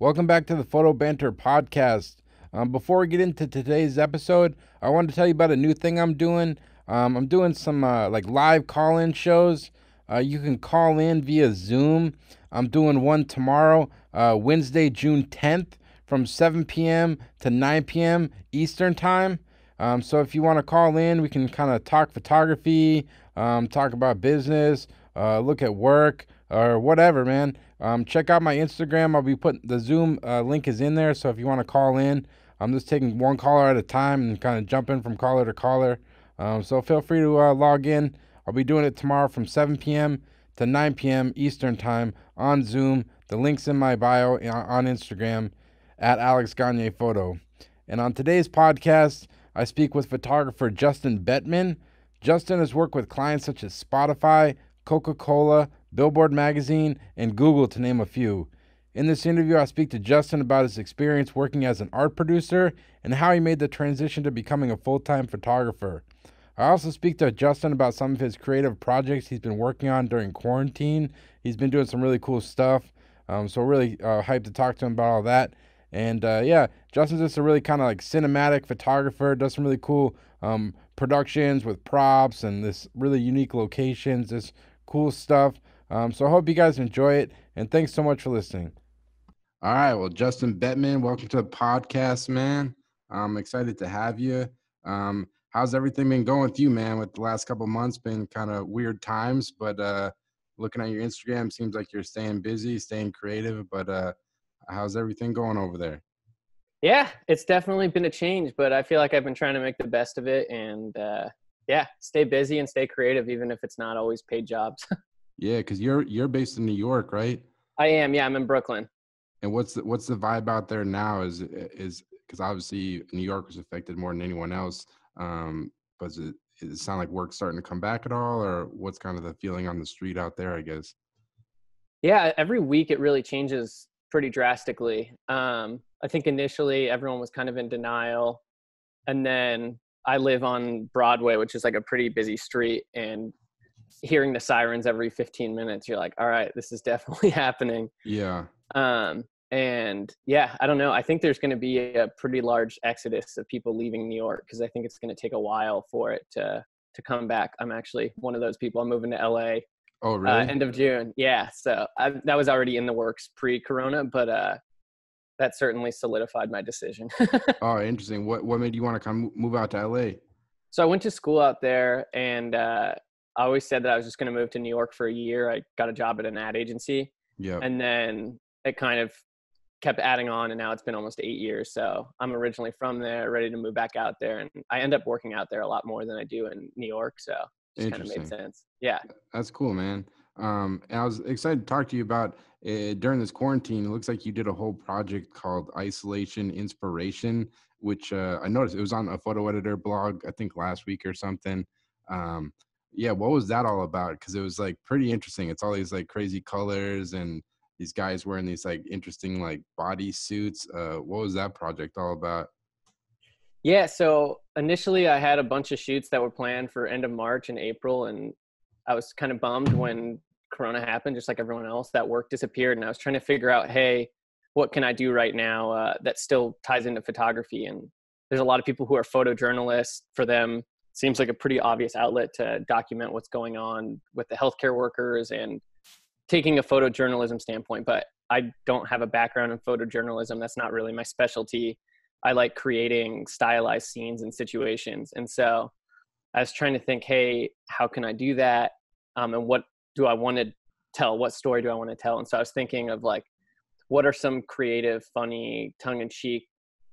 Welcome back to the Photo Banter podcast. Before we get into today's episode, I wanted to tell you about a new thing I'm doing. I'm doing some like live call-in shows. You can call in via Zoom. I'm doing one tomorrow, Wednesday, June 10th, from 7 p.m. to 9 p.m. Eastern Time. So if you want to call in, we can kind of talk photography, talk about business, look at work, or whatever, man. Check out my Instagram. I'll be putting the Zoom link is in there. So if you want to call in, I'm just taking one caller at a time and kind of jumping from caller to caller. So feel free to log in. I'll be doing it tomorrow from 7 p.m. to 9 p.m. Eastern Time on Zoom. The link's in my bio on Instagram at Alex Gagne Photo. And on today's podcast, I speak with photographer Justin Bettman. Justin has worked with clients such as Spotify, Coca-Cola, Billboard Magazine, and Google, to name a few. In this interview, I speak to Justin about his experience working as an art producer and how he made the transition to becoming a full-time photographer. I also speak to Justin about some of his creative projects he's been working on during quarantine. He's been doing some really cool stuff, so really hyped to talk to him about all that. And yeah, Justin's just a really kind of like cinematic photographer, does some really cool productions with props and this really unique locations, this cool stuff. So I hope you guys enjoy it, and thanks so much for listening. All right, well, Justin Bettman, welcome to the podcast, man. I'm excited to have you. How's everything been going with you, man? With the last couple of months, been kind of weird times, but looking at your Instagram, seems like you're staying busy, staying creative. But how's everything going over there? Yeah, it's definitely been a change, but I feel like I've been trying to make the best of it and yeah, stay busy and stay creative, even if it's not always paid jobs. Yeah, because you're based in New York, right? I am. Yeah, I'm in Brooklyn. And what's the vibe out there now? Is because obviously New York was affected more than anyone else. But does it sound like work's starting to come back at all, or what's kind of the feeling on the street out there, I guess? Yeah, every week it really changes pretty drastically. I think initially everyone was kind of in denial, and then I live on Broadway, which is like a pretty busy street, and hearing the sirens every 15 minutes, you're like, all right, this is definitely happening. Yeah. And yeah, I don't know. I think there's going to be a pretty large exodus of people leaving New York because I think it's going to take a while for it to come back. I'm actually one of those people. I'm moving to LA Oh, really? end of June. Yeah, so that was already in the works pre-corona, but that certainly solidified my decision. Oh, interesting. What made you want to come move out to LA? So I went to school out there, and I always said that I was just going to move to New York for a year. I got a job at an ad agency, Yeah. and then it kind of kept adding on, and now it's been almost 8 years. So I'm originally from there, ready to move back out there, and I end up working out there a lot more than I do in New York. So it just kind of made Interesting. sense. Yeah. That's cool, man. And I was excited to talk to you about during this quarantine. It looks like you did a whole project called Isolation Inspiration, which I noticed it was on a photo editor blog, I think last week or something. Yeah, what was that all about? Because it was like pretty interesting. It's all these like crazy colors and these guys wearing these like interesting like body suits. What was that project all about? Yeah, so initially I had a bunch of shoots that were planned for end of March and April, and I was kind of bummed when Corona happened, just like everyone else. That work disappeared, and I was trying to figure out, hey, what can I do right now that still ties into photography? And there's a lot of people who are photojournalists. For them, seems like a pretty obvious outlet to document what's going on with the healthcare workers and taking a photojournalism standpoint. But I don't have a background in photojournalism. That's not really my specialty. I like creating stylized scenes and situations. And so I was trying to think, hey, how can I do that? And what do I want to tell? What story do I want to tell? And so I was thinking of like, what are some creative, funny, tongue-in-cheek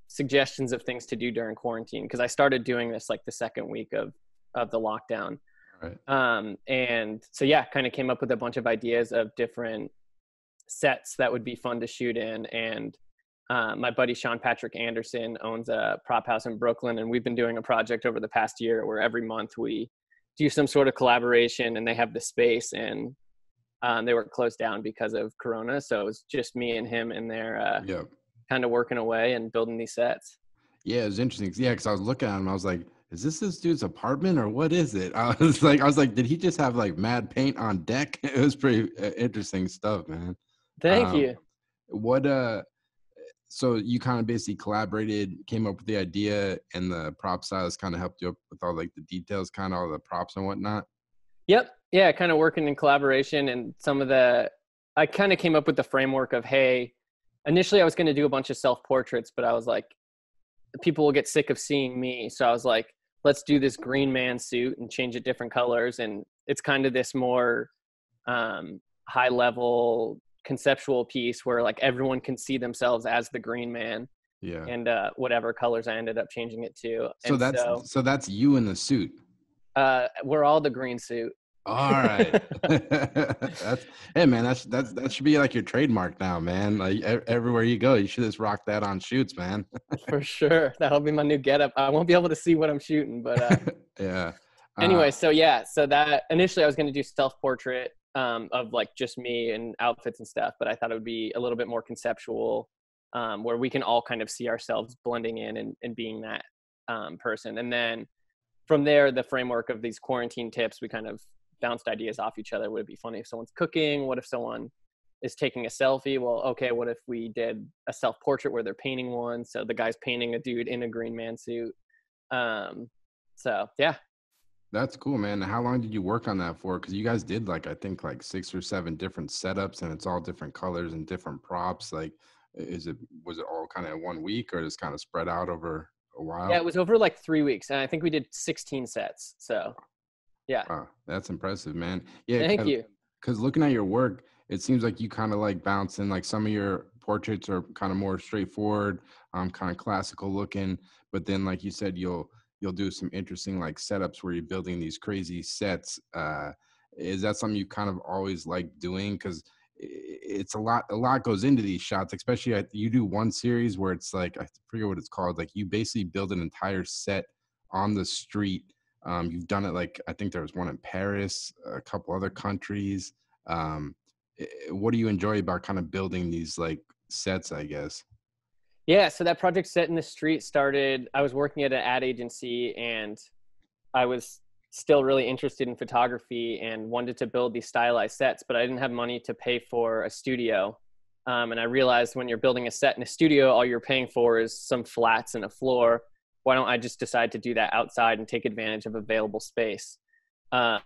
suggestions of things to do during quarantine? Because I started doing this like the second week of the lockdown. Right. And so, yeah, kind of came up with a bunch of ideas of different sets that would be fun to shoot in. And my buddy Sean Patrick Anderson owns a prop house in Brooklyn, and we've been doing a project over the past year where every month we do some sort of collaboration, and they have the space, and they were closed down because of Corona. So it was just me and him in there Yeah. kind of working away and building these sets. Yeah, it was interesting. Yeah, because I was looking at him, I was like, "Is this dude's apartment or what is it?" I was like, did he just have like mad paint on deck? It was pretty interesting stuff, man. Thank Um, you. what So you kind of basically collaborated, came up with the idea, and the prop stylist kind of helped you up with all like the details, kind of all the props and whatnot. Yep. Yeah, kind of working in collaboration and I kind of came up with the framework of, hey, initially I was going to do a bunch of self-portraits, but I was like, people will get sick of seeing me. So I was like, let's do this Green Man suit and change it different colors. And it's kind of this more high level conceptual piece where like everyone can see themselves as the Green Man, Yeah. and whatever colors I ended up changing it to. So And that's so so that's you in the suit. we're all the green suit. All right. That's hey man, that should be like your trademark now, man. Like everywhere you go, you should just rock that on shoots, man. For sure. That'll be my new getup. I won't be able to see what I'm shooting, but Yeah. anyway, so yeah, so that initially I was going to do self-portrait of like just me and outfits and stuff, but I thought it would be a little bit more conceptual, where we can all kind of see ourselves blending in and being that person. And then from there, the framework of these quarantine tips, we kind of bounced ideas off each other. Would it be funny if someone's cooking? What if someone is taking a selfie? Well, okay, what if we did a self-portrait where they're painting one? So the guy's painting a dude in a Green Man suit. So yeah. That's cool, man. How long did you work on that for? Because you guys did like I think like 6 or 7 different setups, and it's all different colors and different props. Like, is it was it all kind of 1 week, or just kind of spread out over a Yeah, while? it was over like 3 weeks, and I think we did 16 sets. So yeah. Wow, that's impressive, man. Yeah, Thank you. because looking at your work, it seems like you kind of like bouncing. Like some of your portraits are kind of more straightforward, kind of classical looking. But then, like you said, you'll do some interesting like setups where you're building these crazy sets. Is that something you kind of always like doing? Because it's a lot goes into these shots, especially you do one series where it's like I forget what it's called. Like you basically build an entire set on the street. You've done it like I think there was one in Paris, a couple other countries. Um, what do you enjoy about kind of building these like sets, I guess? Yeah, so that project Set in the Street started. I was working at an ad agency, and I was still really interested in photography and wanted to build these stylized sets, but I didn't have money to pay for a studio. And I realized when you're building a set in a studio, all you're paying for is some flats and a floor. Why don't I just decide to do that outside and take advantage of available space? Uh,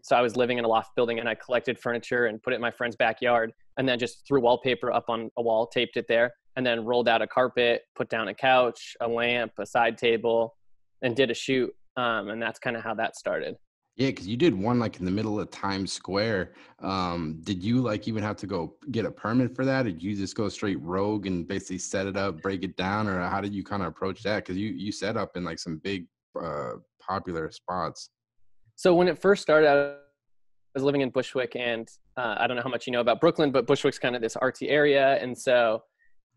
so I was living in a loft building, and I collected furniture and put it in my friend's backyard, and then just threw wallpaper up on a wall, taped it there, and then rolled out a carpet, put down a couch, a lamp, a side table, and did a shoot. And that's kind of how that started. Yeah, because you did one like in the middle of Times Square. Did you like even have to go get a permit for that? Or did you just go straight rogue and basically set it up, break it down, or how did you kind of approach that? Because you set up in like some big popular spots. So when it first started, I was living in Bushwick, and I don't know how much you know about Brooklyn, but Bushwick's kind of this artsy area. And so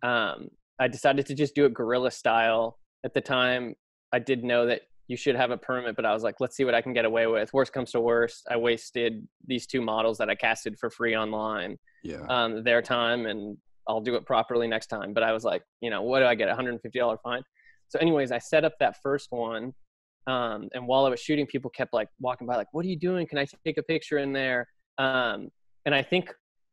I decided to just do it guerrilla style. At the time, I did know that you should have a permit, but I was like, let's see what I can get away with. Worst comes to worst, I wasted these 2 models that I casted for free online, Yeah. their time, and I'll do it properly next time. But I was like, what do I get? $150 fine. So anyways, I set up that first one. And while I was shooting, people kept like walking by, like, what are you doing? Can I take a picture in there? And I think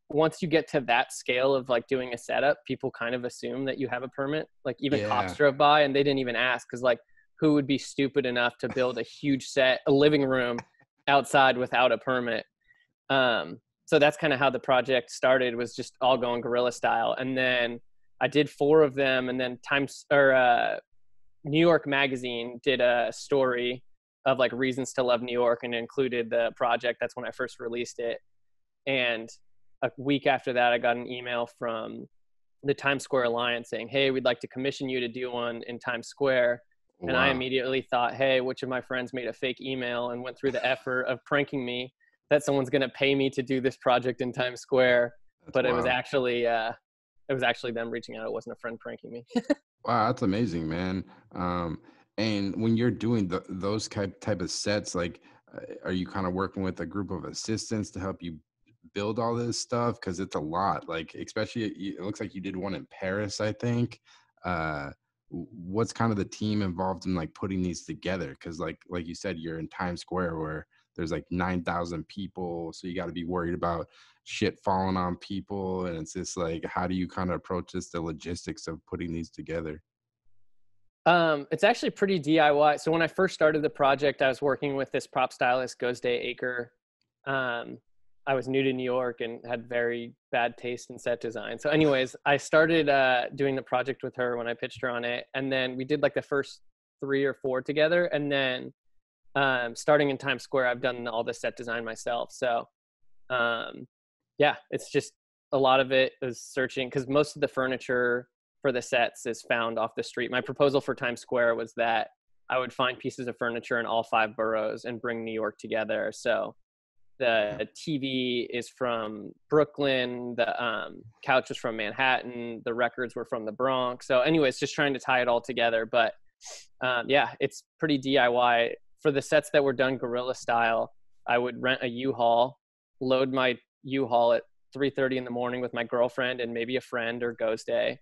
once you get to that scale of like doing a setup, people kind of assume that you have a permit. Like even cops Yeah. drove by and they didn't even ask. Cause like who would be stupid enough to build a huge set, a living room outside without a permit? So that's kind of how the project started, was just all going guerrilla style. And then I did 4 of them, and then New York Magazine did a story of like reasons to love New York and included the project. That's when I first released it. And a week after that, I got an email from the Times Square Alliance saying, hey, we'd like to commission you to do one in Times Square. And I Wow. immediately thought, hey, which of my friends made a fake email and went through the effort of pranking me that someone's going to pay me to do this project in Times Square? That's But wild. it was actually them reaching out. It wasn't a friend pranking me. Wow, that's amazing, man. And when you're doing those type of sets, like, are you kind of working with a group of assistants to help you build all this stuff? Because it's a lot. Like, especially it looks like you did one in Paris, I think. Uh, what's kind of the team involved in like putting these together? Because like you said, you're in Times Square where there's like 9,000 people, so you got to be worried about shit falling on people, and it's just like, how do you kind of approach this, the logistics of putting these together? It's actually pretty DIY. So when I first started the project, I was working with this prop stylist, Gosday Aker. Um, I was new to New York and had very bad taste in set design. So anyways, I started doing the project with her when I pitched her on it. And then we did like the first 3 or 4 together. And then starting in Times Square, I've done all the set design myself. So yeah, it's just a lot of it is searching, because most of the furniture for the sets is found off the street. My proposal for Times Square was that I would find pieces of furniture in all 5 boroughs and bring New York together. So the TV is from Brooklyn, the couch was from Manhattan, the records were from the Bronx. So anyways, just trying to tie it all together. But yeah, it's pretty DIY. For the sets that were done guerrilla style, I would rent a U-Haul, load my U-Haul at 3:30 in the morning with my girlfriend and maybe a friend or Ghost Day,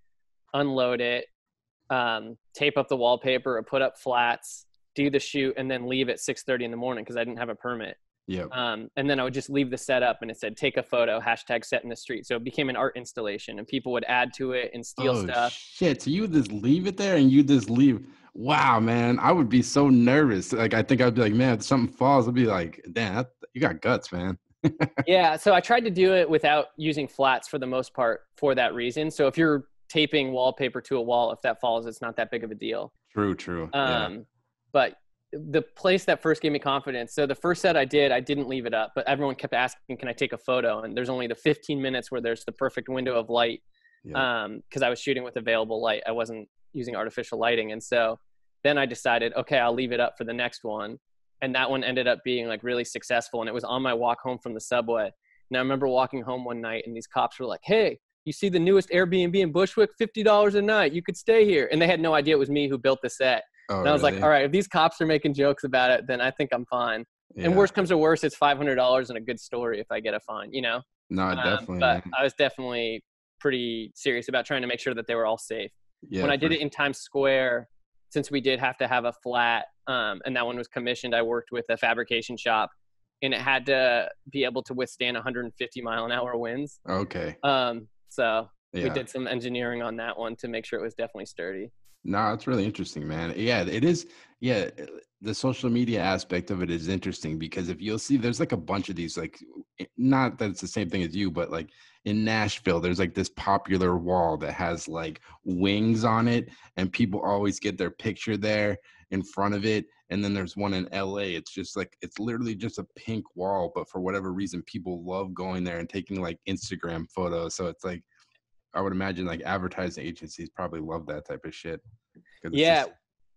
unload it, tape up the wallpaper or put up flats, do the shoot, and then leave at 6:30 in the morning because I didn't have a permit. Yep. And then I would just leave the setup and it said, take a photo, hashtag set in the street. So it became an art installation and people would add to it and steal stuff. Shit. So you would just leave it there and you just leave. Wow, man. I would be so nervous. Like, I think I'd be like, man, if something falls, I'd be like, damn, you got guts, man. Yeah. So I tried to do it without using flats for the most part for that reason. So if you're taping wallpaper to a wall, if that falls, it's not that big of a deal. True. Yeah. But the place that first gave me confidence, so the first set I didn't leave it up, but everyone kept asking, can I take a photo? And there's only the 15 minutes where there's the perfect window of light. Because I was shooting with available light. I wasn't using artificial lighting. And so then I decided, okay, I'll leave it up for the next one. And that one ended up being like really successful. And it was on my walk home from the subway. And I remember walking home one night and these cops were like, hey, you see the newest Airbnb in Bushwick, $50 a night, you could stay here. And they had no idea it was me who built the set. Oh, and I was like, all right, if these cops are making jokes about it, then I think I'm fine. Yeah. And worst comes to worst, it's $500 and a good story if I get a fine, you know? No, definitely. But I was definitely pretty serious about trying to make sure that they were all safe. Yeah, when I did it in Times Square, since we did have to have a flat, and that one was commissioned, I worked with a fabrication shop, and it had to be able to withstand 150 mile an hour winds. Okay. So we did some engineering on that one to make sure it was definitely sturdy. No, it's really interesting, man. Yeah, it is. Yeah, the social media aspect of it is interesting because if you'll see, there's like a bunch of these, like, not that it's the same thing as you, but like in Nashville, there's like this popular wall that has like wings on it, and people always get their picture there in front of it. And then there's one in LA. It's just like, it's literally just a pink wall, but for whatever reason, people love going there and taking like Instagram photos. So it's like, I would imagine like advertising agencies probably love that type of shit. Yeah.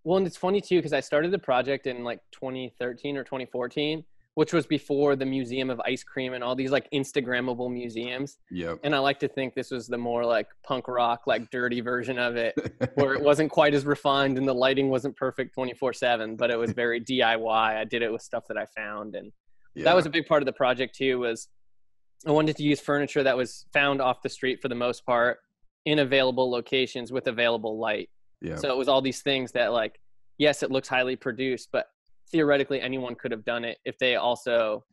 Well, and it's funny too, because I started the project in like 2013 or 2014, which was before the Museum of Ice Cream and all these like Instagrammable museums. Yep. And I like to think this was the more like punk rock, like dirty version of it, where it wasn't quite as refined and the lighting wasn't perfect 24/7, but it was very DIY. I did it with stuff that I found. And that was a big part of the project too, was I wanted to use furniture that was found off the street for the most part in available locations with available light. Yeah. So it was all these things that, like, yes, it looks highly produced, but theoretically anyone could have done it if they also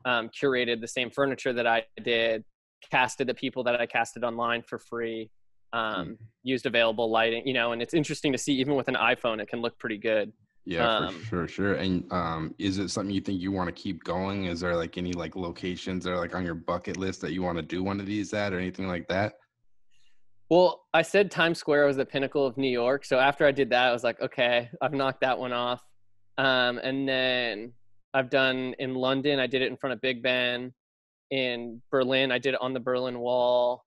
curated the same furniture that I did, casted the people that I casted online for free, used available lighting, you know. And it's interesting to see, even with an iPhone, it can look pretty good. Yeah, for sure. And is it something you think you want to keep going? Is there like any like locations that are like on your bucket list that you want to do one of these at or anything like that? Well, I said Times Square was the pinnacle of New York. So after I did that, I was like, okay, I've knocked that one off. And then I've done in London, I did it in front of Big Ben. In Berlin, I did it on the Berlin Wall.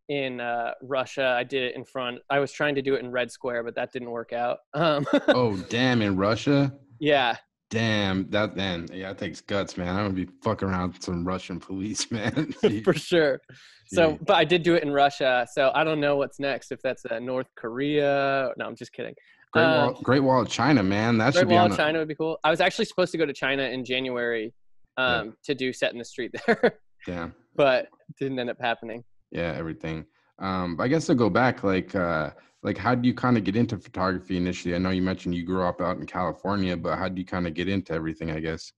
In Russia, I did it in front. I was trying to do it in Red Square, but that didn't work out. Oh, damn, in Russia? Yeah. Damn, that takes guts, man. I'm gonna be fucking around with some Russian police, man. For sure. So, but I did do it in Russia. So I don't know what's next. If that's North Korea. No, I'm just kidding. Great Wall of China, man. That should be Great Wall of China would be cool. I was actually supposed to go to China in January to do Set in the Street there. Damn. But didn't end up happening. Yeah, everything. I guess to go back, like how did you kind of get into photography initially? I know you mentioned you grew up out in California, but how did you kind of get into everything, I guess?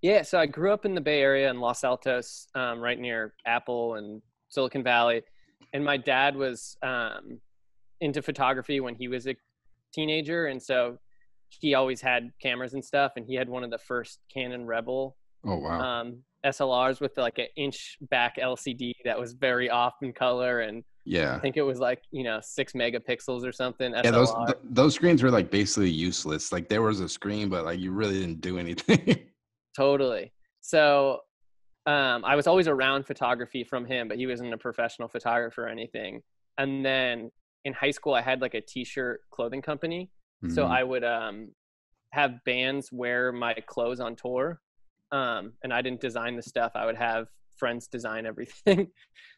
Yeah, so I grew up in the Bay Area in Los Altos, right near Apple and Silicon Valley. And my dad was into photography when he was a teenager. And so he always had cameras and stuff. And he had one of the first Canon Rebel Oh wow. SLRs with like an inch back LCD that was very off in color. And I Yeah. think it was like, 6 megapixels or something Yeah, SLR. those screens were like basically useless. Like there was a screen, but like you really didn't do anything. Totally. So I was always around photography from him, but he wasn't a professional photographer or anything. And then in high school, I had like a t-shirt clothing company. So Mhm. I would have bands wear my clothes on tour. And I didn't design the stuff. I would have friends design everything.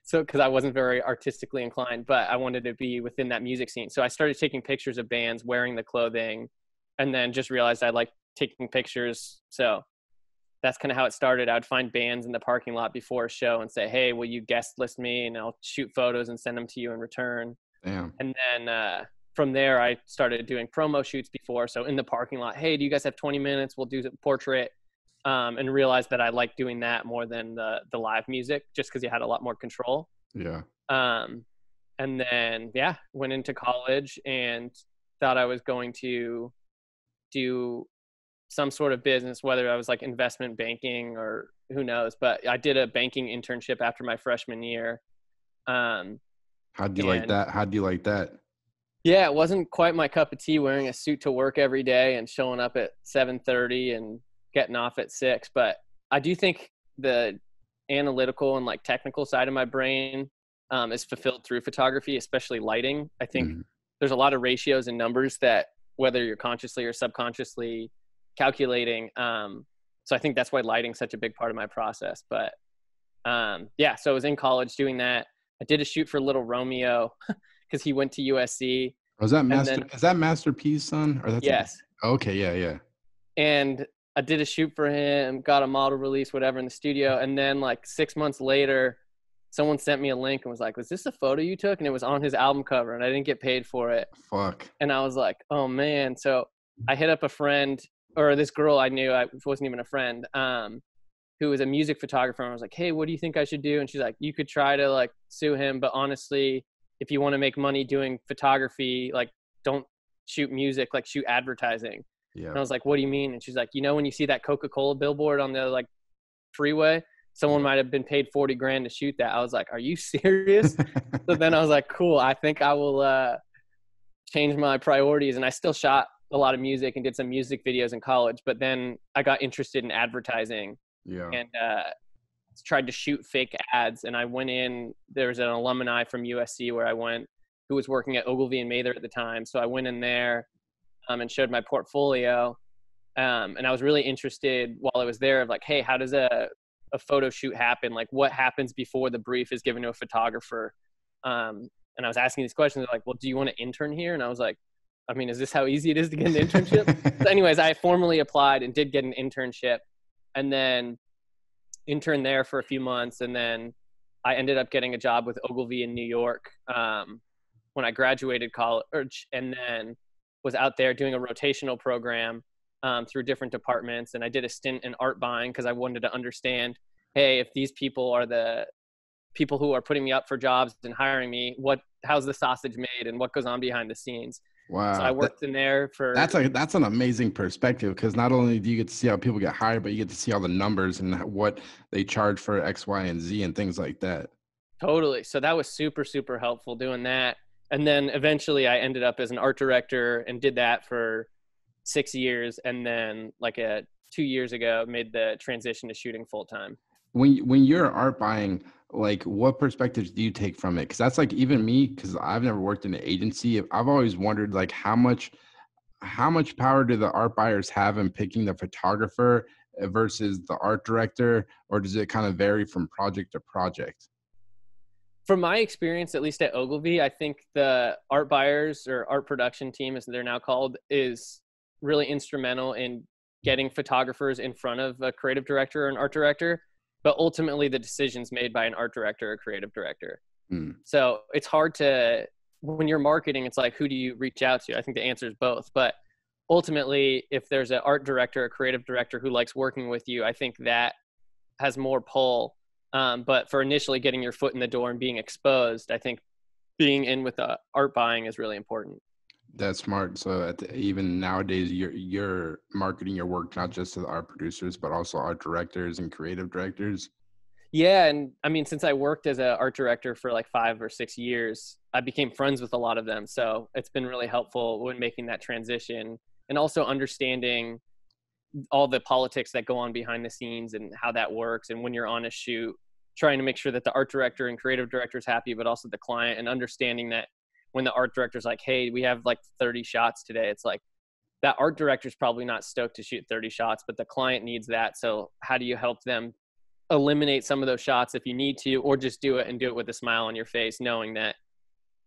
So, cause I wasn't very artistically inclined, but I wanted to be within that music scene. So I started taking pictures of bands wearing the clothing and then just realized I liked taking pictures. So that's kind of how it started. I would find bands in the parking lot before a show and say, "Hey, will you guest list me?" And I'll shoot photos and send them to you in return. Damn. And then from there, I started doing promo shoots before. So in the parking lot, "Hey, do you guys have 20 minutes? We'll do a portrait." And realized that I like doing that more than the live music, just because you had a lot more control. Yeah. Um, and then went into college and thought I was going to do some sort of business, whether I was like investment banking or who knows, but I did a banking internship after my freshman year. Um, How'd you like and that? How'd you like that? yeah, it wasn't quite my cup of tea wearing a suit to work every day and showing up at 7:30 and getting off at 6. But I do think the analytical and like technical side of my brain is fulfilled through photography, especially lighting. I think Mhm. there's a lot of ratios and numbers that whether you're consciously or subconsciously calculating. So I think that's why lighting's such a big part of my process. But so I was in college doing that. I did a shoot for Little Romeo because he went to USC. Was that And Master? then, Is that Master P's son? Or that's a yes. okay. Yeah, yeah. And I did a shoot for him, got a model release, whatever in the studio. And then like 6 months later, someone sent me a link and was like, "Was this a photo you took?" And it was on his album cover and I didn't get paid for it. Fuck. And I was like, "Oh man." So I hit up a friend or this girl I knew, I wasn't even a friend, who was a music photographer. And I was like, "Hey, what do you think I should do?" And she's like, "You could try to like sue him, but honestly, if you want to make money doing photography, like don't shoot music, like shoot advertising." Yeah. And I was like, "What do you mean?" And she's like, when you see that Coca-Cola billboard on the like freeway, someone Yeah. might have been paid 40 grand to shoot that. I was like, "Are you serious?" So then I was like, "Cool, I think I will change my priorities." And I still shot a lot of music and did some music videos in college, but then I got interested in advertising Yeah. and tried to shoot fake ads. And I went in, there was an alumni from USC where I went who was working at Ogilvy and Mather at the time. So I went in there and showed my portfolio. And I was really interested while I was there of like, hey, how does a photo shoot happen? Like what happens before the brief is given to a photographer? And I was asking these questions. They're like, well, do you want to intern here? And I was like, I mean, is this how easy it is to get an internship? So anyways, I formally applied and did get an internship and then interned there for a few months. And then I ended up getting a job with Ogilvy in New York when I graduated college, and then was out there doing a rotational program through different departments. And I did a stint in art buying because I wanted to understand, hey, if these people are the people who are putting me up for jobs and hiring me, how's the sausage made and what goes on behind the scenes. So I Wow. worked in there for That's an amazing perspective because not only do you get to see how people get hired, but you get to see all the numbers and what they charge for X, Y, and Z and things like that. totally. So that was super, super helpful doing that. And then eventually I ended up as an art director and did that for 6 years. And then 2 years ago, made the transition to shooting full time. When you're art buying, like what perspectives do you take from it? Because that's like even me, because I've never worked in an agency. I've always wondered like how much power do the art buyers have in picking the photographer versus the art director, or does it kind of vary from project to project? From my experience, at least at Ogilvy, I think the art buyers or art production team, as they're now called, is really instrumental in getting photographers in front of a creative director or an art director. But ultimately, the decision's made by an art director or creative director. Hmm. So it's hard to, when you're marketing, it's like, who do you reach out to? I think the answer is both. But ultimately, if there's an art director, a creative director who likes working with you, I think that has more pull. But for initially getting your foot in the door and being exposed, I think being in with the art buying is really important. That's smart. So even nowadays, you're marketing your work not just to the art producers, but also art directors and creative directors. Yeah, and I mean, since I worked as an art director for like 5 or 6 years, I became friends with a lot of them. So it's been really helpful when making that transition, and also understanding all the politics that go on behind the scenes and how that works. And when you're on a shoot, trying to make sure that the art director and creative director is happy, but also the client, and understanding that when the art director's like, hey, we have like 30 shots today, it's like that art director's probably not stoked to shoot 30 shots, but the client needs that. So how do you help them eliminate some of those shots if you need to, or just do it and do it with a smile on your face, knowing that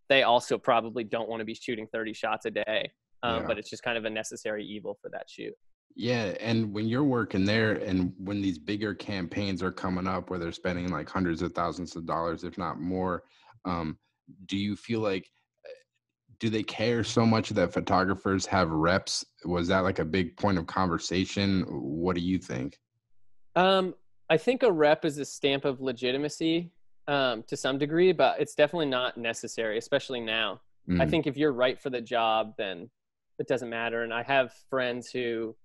they also probably don't want to be shooting 30 shots a day. But it's just kind of a necessary evil for that shoot. Yeah, and when you're working there, and when these bigger campaigns are coming up where they're spending like hundreds of thousands of dollars, if not more, do you feel like do they care so much that photographers have reps? Was that like a big point of conversation? What do you think? I think a rep is a stamp of legitimacy to some degree, but it's definitely not necessary, especially now. I think if you're right for the job, then it doesn't matter. And I have friends who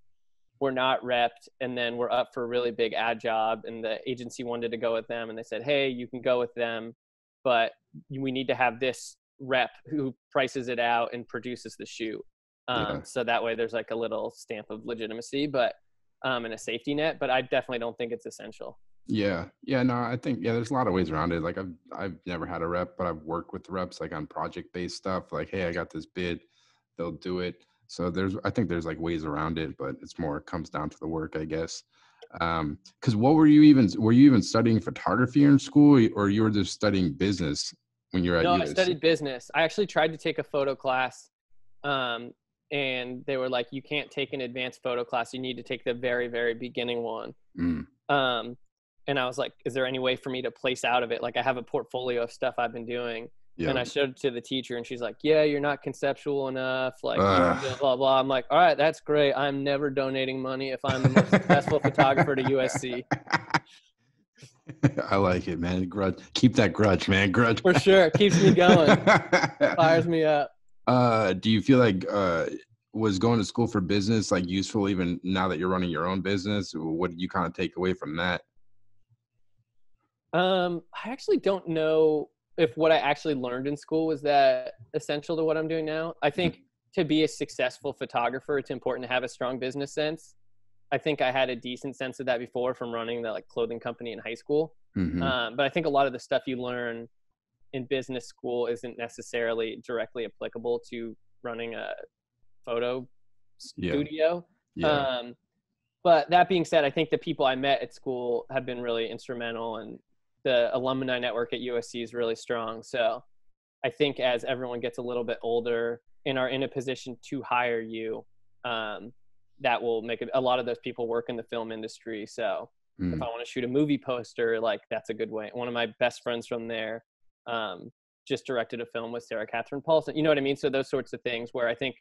were not repped and then were up for a really big ad job, and the agency wanted to go with them, and they said, hey, you can go with them, but we need to have this rep who prices it out and produces the shoot. So that way there's like a little stamp of legitimacy, but and a safety net, but I definitely don't think it's essential. Yeah. No, I think, there's a lot of ways around it. Like I've never had a rep, but I've worked with reps like on project-based stuff. Like, hey, I got this bid, they'll do it. So I think there's like ways around it, but it's more, it comes down to the work, I guess. Cause were you even studying photography in school, or you were just studying business when you were at No, USC? I studied business. I actually tried to take a photo class. And they were like, you can't take an advanced photo class. You need to take the very, very beginning one. And I was like, is there any way for me to place out of it? Like, I have a portfolio of stuff I've been doing. And I showed it to the teacher, and she's like, yeah, you're not conceptual enough. Like, blah, blah, blah. I'm like, all right, that's great. I'm never donating money if I'm the most successful photographer to USC. I like it, man. Grudge. Keep that grudge, man. Grudge. For sure. Keeps me going. Fires me up. Do you feel like was going to school for business like useful even now that you're running your own business? What did you kind of take away from that? I actually don't know if what I actually learned in school was that essential to what I'm doing now. I think to be a successful photographer, it's important to have a strong business sense. I think I had a decent sense of that before from running the clothing company in high school. But I think a lot of the stuff you learn in business school isn't necessarily directly applicable to running a photo studio. But that being said, I think the people I met at school have been really instrumental, and the alumni network at USC is really strong. So I think as everyone gets a little bit older and are in a position to hire you, that will make it, a lot of those people work in the film industry. So if I want to shoot a movie poster, like that's a good way. One of my best friends from there just directed a film with Sarah Catherine Paulson. You know what I mean? So those sorts of things where I think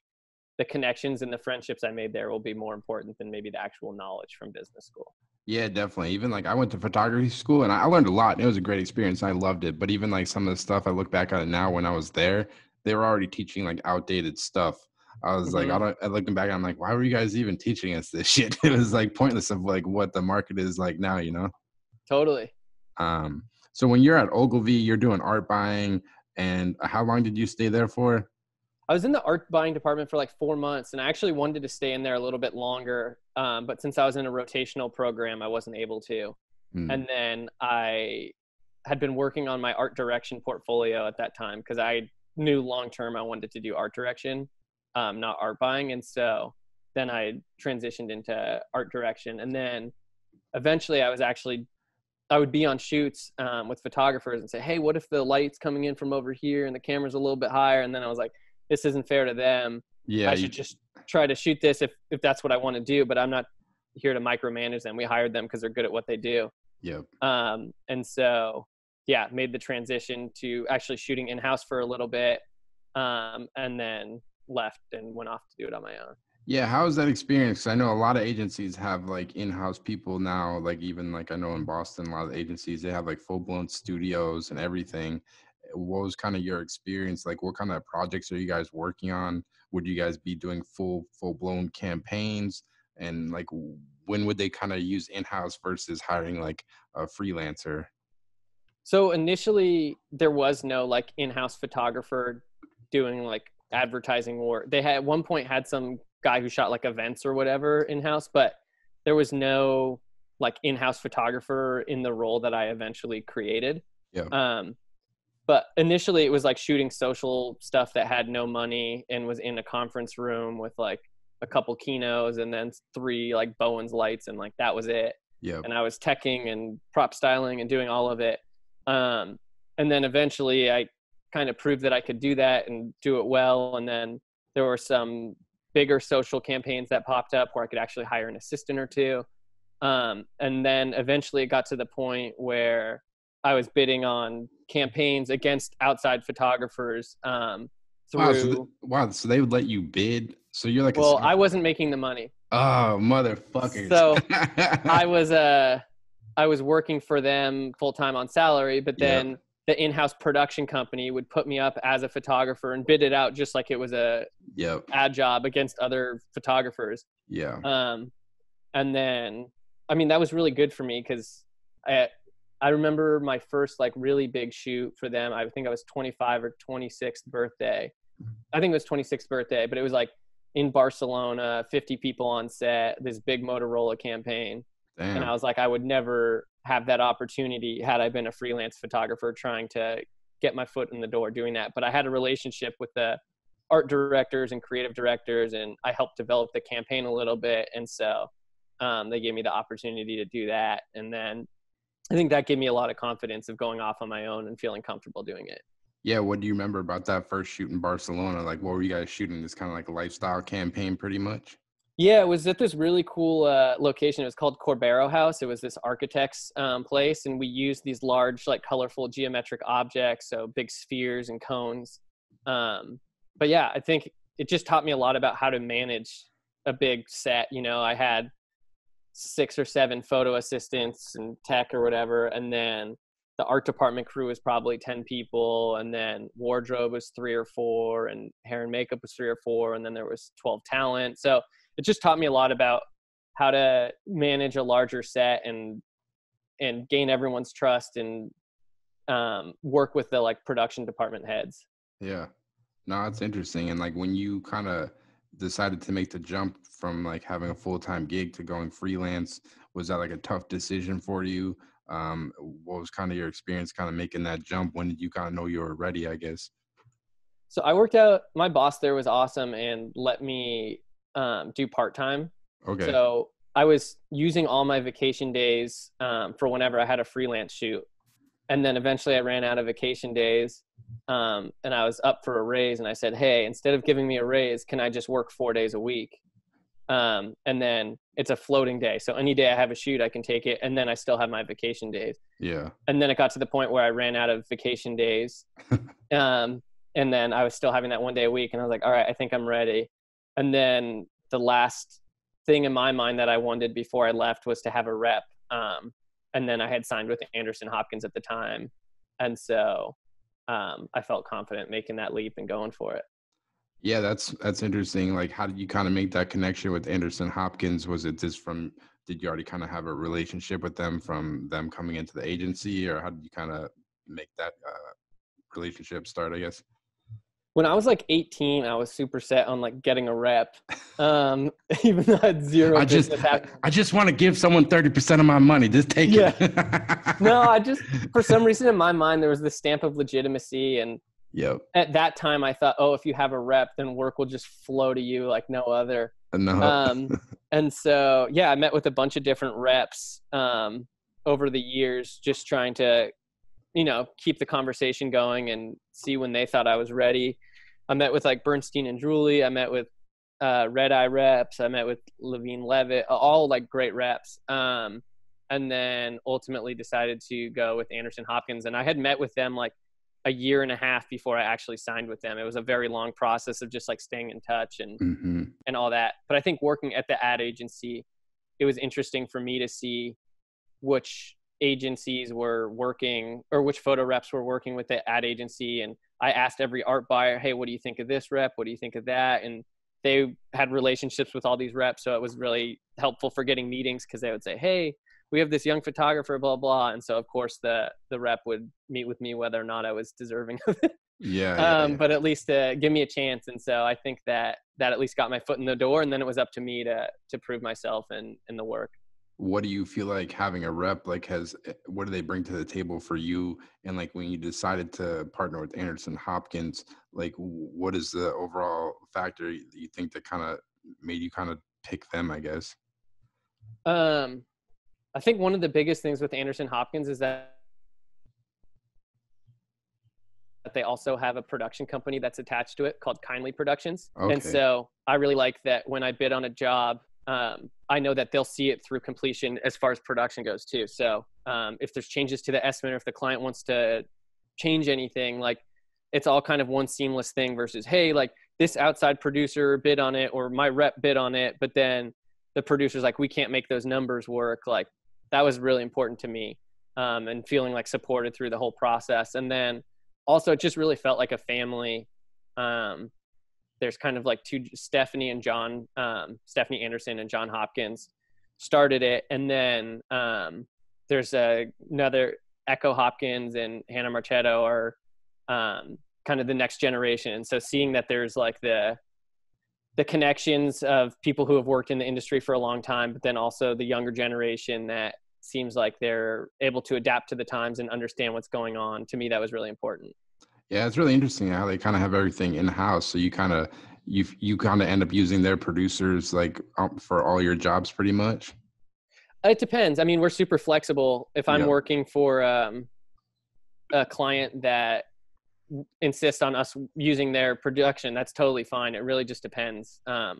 the connections and the friendships I made there will be more important than maybe the actual knowledge from business school. Yeah, definitely. Even like I went to photography school and I learned a lot, and it was a great experience. I loved it. But even like some of the stuff I look back at it now, when I was there, they were already teaching like outdated stuff. I was like, looking back, I'm like, why were you guys even teaching us this shit? It was like pointless of like what the market is like now, you know? Totally. So when you're at Ogilvy, you're doing art buying, and how long did you stay there for? I was in the art buying department for like 4 months, and I actually wanted to stay in there a little bit longer. But since I was in a rotational program, I wasn't able to. And then I had been working on my art direction portfolio at that time, because I knew long-term I wanted to do art direction, not art buying. And so then I transitioned into art direction. And then eventually I would be on shoots with photographers and say, hey, what if the light's coming in from over here and the camera's a little bit higher? And then I was like, this isn't fair to them. I should just try to shoot this if that's what I want to do, but I'm not here to micromanage them. We hired them because they're good at what they do. And so, made the transition to actually shooting in-house for a little bit, and then left and went off to do it on my own. Yeah, how is that experience? 'Cause I know a lot of agencies have like in-house people now, like even like I know in Boston, a lot of agencies they have like full-blown studios and everything. What was kind of your experience? Like what kind of projects are you guys working on? Would you guys be doing full-blown campaigns? And like when would they kind of use in-house versus hiring like a freelancer? So initially there was no like in-house photographer doing like advertising work. They had at one point had some guy who shot like events or whatever in-house, but there was no like in-house photographer in the role that I eventually created. Yeah. Um, but initially it was like shooting social stuff that had no money and was in a conference room with like a couple keynotes and then 3 like Bowens lights, and like that was it. Yeah. And I was teching and prop styling and doing all of it. Um, and then eventually I kind of proved that I could do that and do it well. And then there were some bigger social campaigns that popped up where I could actually hire an assistant or two. And then eventually it got to the point where I was bidding on campaigns against outside photographers Wow. through, Wow. So they would let you bid. So you're like well, a I wasn't making the money. oh motherfuckers. So I was working for them full time on salary, but Yep. then the in-house production company would put me up as a photographer and bid it out just like it was a Yep. ad job against other photographers. Yeah. And then, I mean, that was really good for me because I remember my first like really big shoot for them. I think I was 25 or 26th birthday. I think it was 26th birthday, but it was like in Barcelona, 50 people on set, this big Motorola campaign. Damn. And I was like, I would never have that opportunity had I been a freelance photographer trying to get my foot in the door doing that. But I had a relationship with the art directors and creative directors, and I helped develop the campaign a little bit. And so they gave me the opportunity to do that. And then I think that gave me a lot of confidence of going off on my own and feeling comfortable doing it. Yeah, what do you remember about that first shoot in Barcelona? Like, what were you guys shooting? This kind of like a lifestyle campaign, pretty much. Yeah, it was at this really cool location. It was called Corbero House. It was this architect's place, and we used these large, like, colorful geometric objects, so big spheres and cones. But yeah, I think it just taught me a lot about how to manage a big set. You know, I had 6 or 7 photo assistants and tech or whatever, and then the art department crew was probably 10 people, and then wardrobe was 3 or 4, and hair and makeup was 3 or 4, and then there was 12 talent. So it just taught me a lot about how to manage a larger set and gain everyone's trust and work with the like production department heads. Yeah. No, it's interesting. And like when you kind of decided to make the jump from like having a full-time gig to going freelance, was that like a tough decision for you? What was kind of your experience kind of making that jump? When did you kind of know you were ready, I guess? So I worked out, my boss there was awesome and let me do part-time. Okay. So I was using all my vacation days for whenever I had a freelance shoot. And then eventually I ran out of vacation days and I was up for a raise. And I said, hey, instead of giving me a raise, can I just work 4 days a week? And then it's a floating day. So any day I have a shoot, I can take it. And then I still have my vacation days. Yeah. And then it got to the point where I ran out of vacation days. And then I was still having that 1 day a week. And I was like, all right, I think I'm ready. And then the last thing in my mind that I wanted before I left was to have a rep. And then I had signed with Anderson Hopkins at the time. And so I felt confident making that leap and going for it. Yeah, that's interesting. Like, how did you kind of make that connection with Anderson Hopkins? Was it just from, did you already kind of have a relationship with them from them coming into the agency, or how did you kind of make that relationship start, I guess? When I was like 18, I was super set on like getting a rep, even though I had zero business happening. I just want to give someone 30% of my money. Just take it. No, I just, for some reason in my mind, there was this stamp of legitimacy. And yep. At that time I thought, oh, if you have a rep, then work will just flow to you like no other. No. And so, yeah, I met with a bunch of different reps over the years, just trying to, you know, keep the conversation going and see when they thought I was ready. I met with like Bernstein and Drewry. I met with Red Eye reps. I met with Levine Levitt, all like great reps. And then ultimately decided to go with Anderson Hopkins. And I had met with them like a year and a half before I actually signed with them. It was a very long process of just like staying in touch and all that. But I think working at the ad agency, it was interesting for me to see which agencies were working or which photo reps were working with the ad agency. And I asked every art buyer, hey, what do you think of this rep? What do you think of that? And they had relationships with all these reps. So it was really helpful for getting meetings because they would say, hey, we have this young photographer, blah, blah. And so of course the rep would meet with me whether or not I was deserving of it. Yeah. But at least give me a chance. And so I think that at least got my foot in the door, and then it was up to me to prove myself in the work. What do you feel like having a rep like what do they bring to the table for you? And like when you decided to partner with Anderson Hopkins, like what is the overall factor you think that kind of made you kind of pick them, I guess? I think one of the biggest things with Anderson Hopkins is that they also have a production company that's attached to it called Kindly Productions. Okay. And so I really like that when I bid on a job, I know that they'll see it through completion as far as production goes too. So if there's changes to the estimate, or if the client wants to change anything, like it's all kind of one seamless thing versus, hey, like this outside producer bid on it or my rep bid on it, but then the producer's like, we can't make those numbers work. Like that was really important to me, and feeling like supported through the whole process. And then also it just really felt like a family. There's kind of like two, Stephanie Anderson and John Hopkins started it. And then there's another Echo Hopkins and Hannah Marchetto are kind of the next generation. And so seeing that there's like the connections of people who have worked in the industry for a long time, but then also the younger generation that seems like they're able to adapt to the times and understand what's going on. To me, that was really important. Yeah, it's really interesting how they kind of have everything in house. So you kind of end up using their producers like for all your jobs, pretty much. It depends. I mean, we're super flexible. If I'm working for a client that insists on us using their production, that's totally fine. It really just depends. So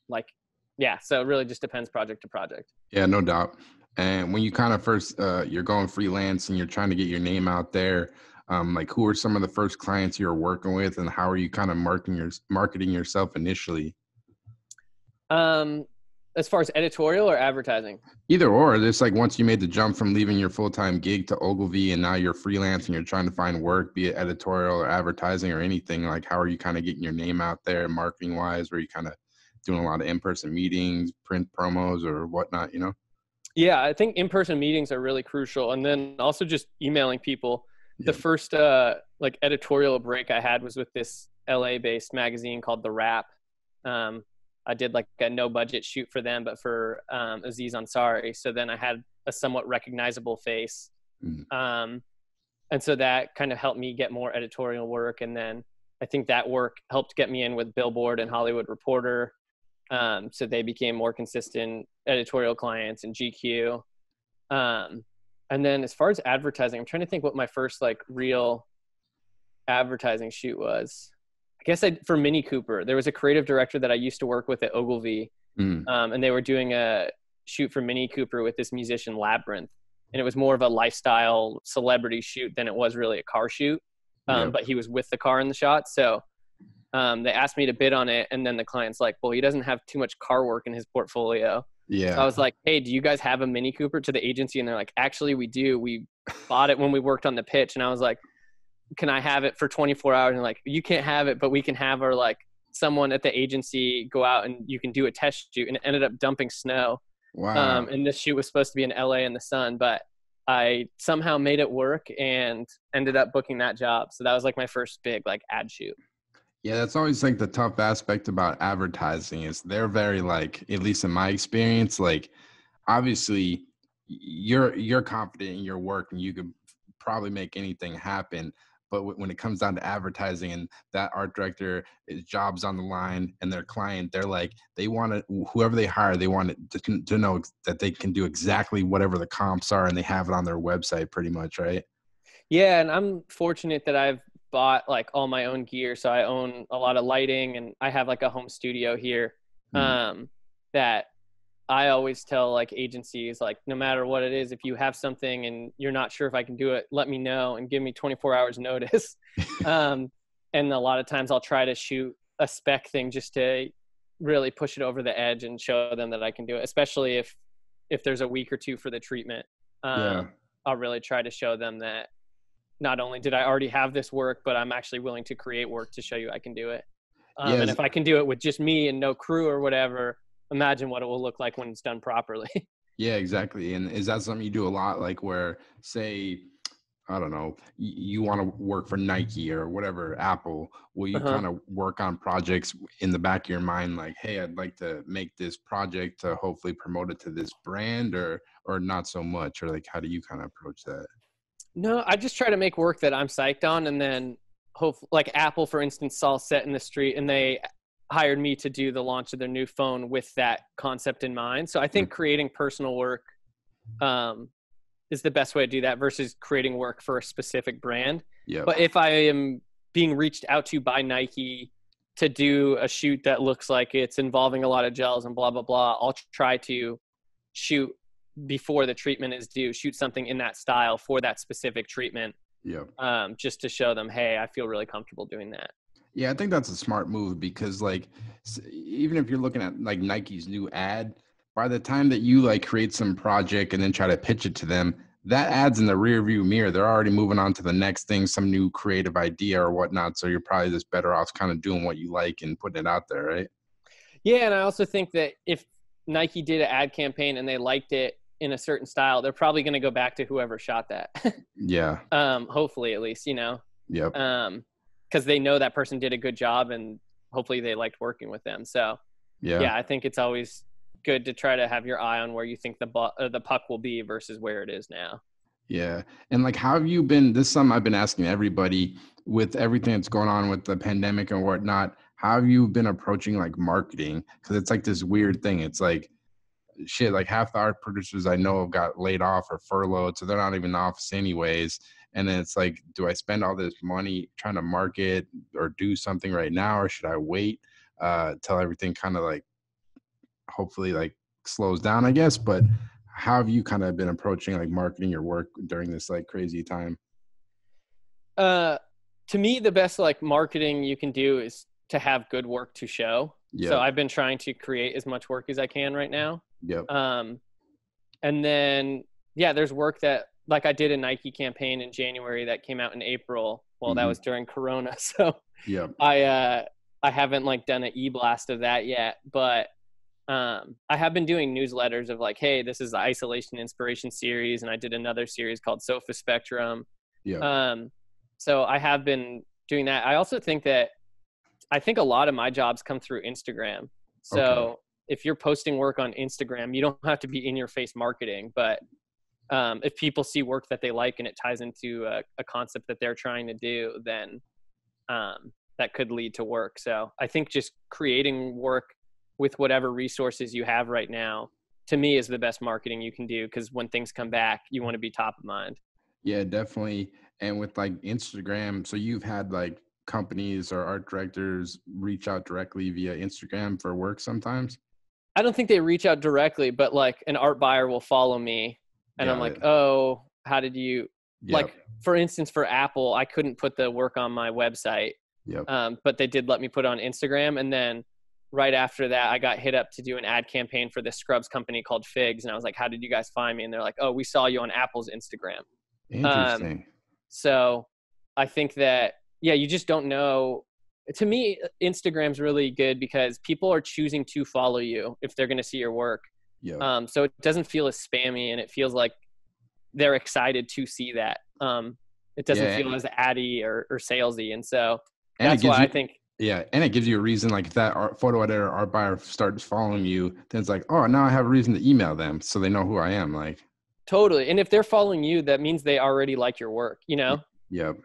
it really just depends project to project. Yeah, no doubt. And when you kind of first you're going freelance and you're trying to get your name out there, like who are some of the first clients you're working with, and how are you kind of marketing yourself initially? As far as editorial or advertising? Either or. It's like once you made the jump from leaving your full-time gig to Ogilvy and now you're freelance and you're trying to find work, be it editorial or advertising or anything, like how are you kind of getting your name out there marketing wise? Were you kind of doing a lot of in-person meetings, print promos or whatnot, you know? Yeah, I think in-person meetings are really crucial. And then also just emailing people. The first editorial break I had was with this LA-based magazine called The Wrap. I did like a no budget shoot for them, but for Aziz Ansari. So then I had a somewhat recognizable face. And so that kind of helped me get more editorial work. And then I think that work helped get me in with Billboard and Hollywood Reporter. So they became more consistent editorial clients and GQ. And then as far as advertising, I'm trying to think what my first like real advertising shoot was. I guess for Mini Cooper, there was a creative director that I used to work with at Ogilvy. And they were doing a shoot for Mini Cooper with this musician Labyrinth. And it was more of a lifestyle celebrity shoot than it was really a car shoot. But he was with the car in the shot. So they asked me to bid on it. And then the client's like, well, he doesn't have too much car work in his portfolio. Yeah. So I was like, hey, do you guys have a Mini Cooper, to the agency? And they're like, actually, we do. We bought it when we worked on the pitch. And I was like, can I have it for 24 hours? And like, you can't have it, but we can have our like someone at the agency go out and you can do a test shoot. And it ended up dumping snow. Wow. And this shoot was supposed to be in LA in the sun, but I somehow made it work and ended up booking that job. So that was like my first big like ad shoot. Yeah, that's always like the tough aspect about advertising is they're very like, at least in my experience, like obviously you're confident in your work and you could probably make anything happen. But when it comes down to advertising and that art director, his job's on the line and their client, they're like, they want to, whoever they hire, they want it to know that they can do exactly whatever the comps are and they have it on their website pretty much, right? Yeah, and I'm fortunate that I've bought like all my own gear. So I own a lot of lighting and I have like a home studio here that I always tell like agencies, like no matter what it is, if you have something and you're not sure if I can do it, let me know and give me 24 hours notice. And a lot of times I'll try to shoot a spec thing just to really push it over the edge and show them that I can do it, especially if there's a week or two for the treatment. I'll really try to show them that not only did I already have this work, but I'm actually willing to create work to show you I can do it. And if I can do it with just me and no crew or whatever, imagine what it will look like when it's done properly. Yeah, exactly. And is that something you do a lot? Like where, say, I don't know, you want to work for Nike or whatever, Apple, will you kind of work on projects in the back of your mind? Like, hey, I'd like to make this project to hopefully promote it to this brand, or not so much? Or like, how do you kind of approach that? No, I just try to make work that I'm psyched on. And then like Apple, for instance, saw Set in the Street and they hired me to do the launch of their new phone with that concept in mind. So I think creating personal work, is the best way to do that versus creating work for a specific brand. Yeah. But if I am being reached out to by Nike to do a shoot that looks like it's involving a lot of gels and blah, blah, blah, I'll try to shoot before the treatment is due, shoot something in that style for that specific treatment. Yeah. Just to show them, hey, I feel really comfortable doing that. Yeah, I think that's a smart move because like, even if you're looking at like Nike's new ad, by the time that you like create some project and then try to pitch it to them, that ad's in the rear view mirror. They're already moving on to the next thing, some new creative idea or whatnot. So you're probably just better off kind of doing what you like and putting it out there, right? Yeah, and I also think that if Nike did an ad campaign and they liked it in a certain style, they're probably going to go back to whoever shot that. Yeah. Hopefully, at least, you know. Yep. Because they know that person did a good job and hopefully they liked working with them. So yeah, I think it's always good to try to have your eye on where you think the puck will be versus where it is now. Yeah. And like, how have you been, this is something I've been asking everybody with everything that's going on with the pandemic and whatnot, how have you been approaching like marketing? Because it's like this weird thing. It's like, shit, like half the art producers I know have got laid off or furloughed, so they're not even in the office anyways. And then it's like, do I spend all this money trying to market or do something right now, or should I wait till everything kind of like hopefully like slows down, I guess? But how have you kind of been approaching like marketing your work during this like crazy time? To me, the best like marketing you can do is to have good work to show. Yeah. So I've been trying to create as much work as I can right now. Yep. And then, yeah, there's work that like I did a Nike campaign in January that came out in April. Well, that was during Corona. So yeah, I haven't like done an e-blast of that yet, but I have been doing newsletters of like, hey, this is the Isolation Inspiration series. And I did another series called Sofa Spectrum. yeah. So I have been doing that. I also think that I think a lot of my jobs come through Instagram. So if you're posting work on Instagram, you don't have to be in your face marketing, but if people see work that they like and it ties into a concept that they're trying to do, then that could lead to work. So I think just creating work with whatever resources you have right now, to me, is the best marketing you can do, because when things come back, you want to be top of mind. Yeah, definitely. And with like Instagram, so you've had like companies or art directors reach out directly via Instagram for work sometimes? I don't think they reach out directly, but like an art buyer will follow me and I'm like, oh, how did you, like, for instance, for Apple, I couldn't put the work on my website, but they did let me put it on Instagram. And then right after that, I got hit up to do an ad campaign for this scrubs company called Figs. And I was like, how did you guys find me? And they're like, oh, we saw you on Apple's Instagram. Interesting. So I think that, yeah, you just don't know. To me, Instagram's really good because people are choosing to follow you if they're going to see your work. Yeah. So it doesn't feel as spammy and it feels like they're excited to see that. It doesn't feel as addy or salesy. And so that's why I think. Yeah. And it gives you a reason, like if that photo editor, art buyer starts following you, then it's like, oh, now I have a reason to email them so they know who I am. Like. Totally. And if they're following you, that means they already like your work, you know? Yep.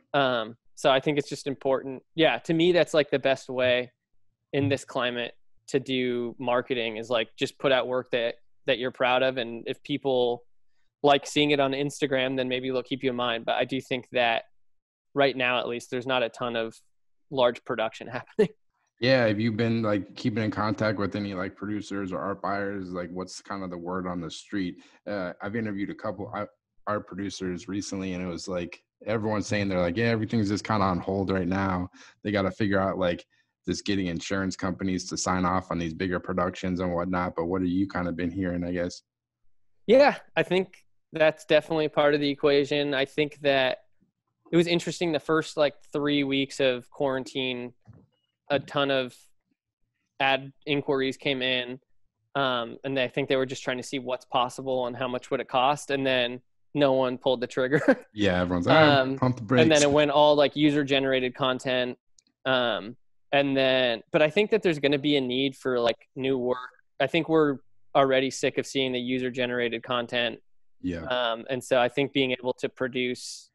So I think it's just important. Yeah. To me, that's like the best way in this climate to do marketing is like, just put out work that you're proud of. And if people like seeing it on Instagram, then maybe they'll keep you in mind. But I do think that right now, at least, there's not a ton of large production happening. Yeah, have you been like keeping in contact with any like producers or art buyers? Like, what's kind of the word on the street? I've interviewed a couple art producers recently, and it was like everyone's saying they're like, yeah, everything's just kind of on hold right now. They got to figure out like just getting insurance companies to sign off on these bigger productions and whatnot. But what have you kind of been hearing, I guess? Yeah, I think that's definitely part of the equation. I think that it was interesting the first like 3 weeks of quarantine, a ton of ad inquiries came in. And I think they were just trying to see what's possible and how much would it cost. And then no one pulled the trigger. Yeah, everyone's like, ah, pump the And then brakes. it went all like user generated content. And then, but I think that there's going to be a need for like new work. I think we're already sick of seeing the user generated content. Yeah. And so I think being able to produce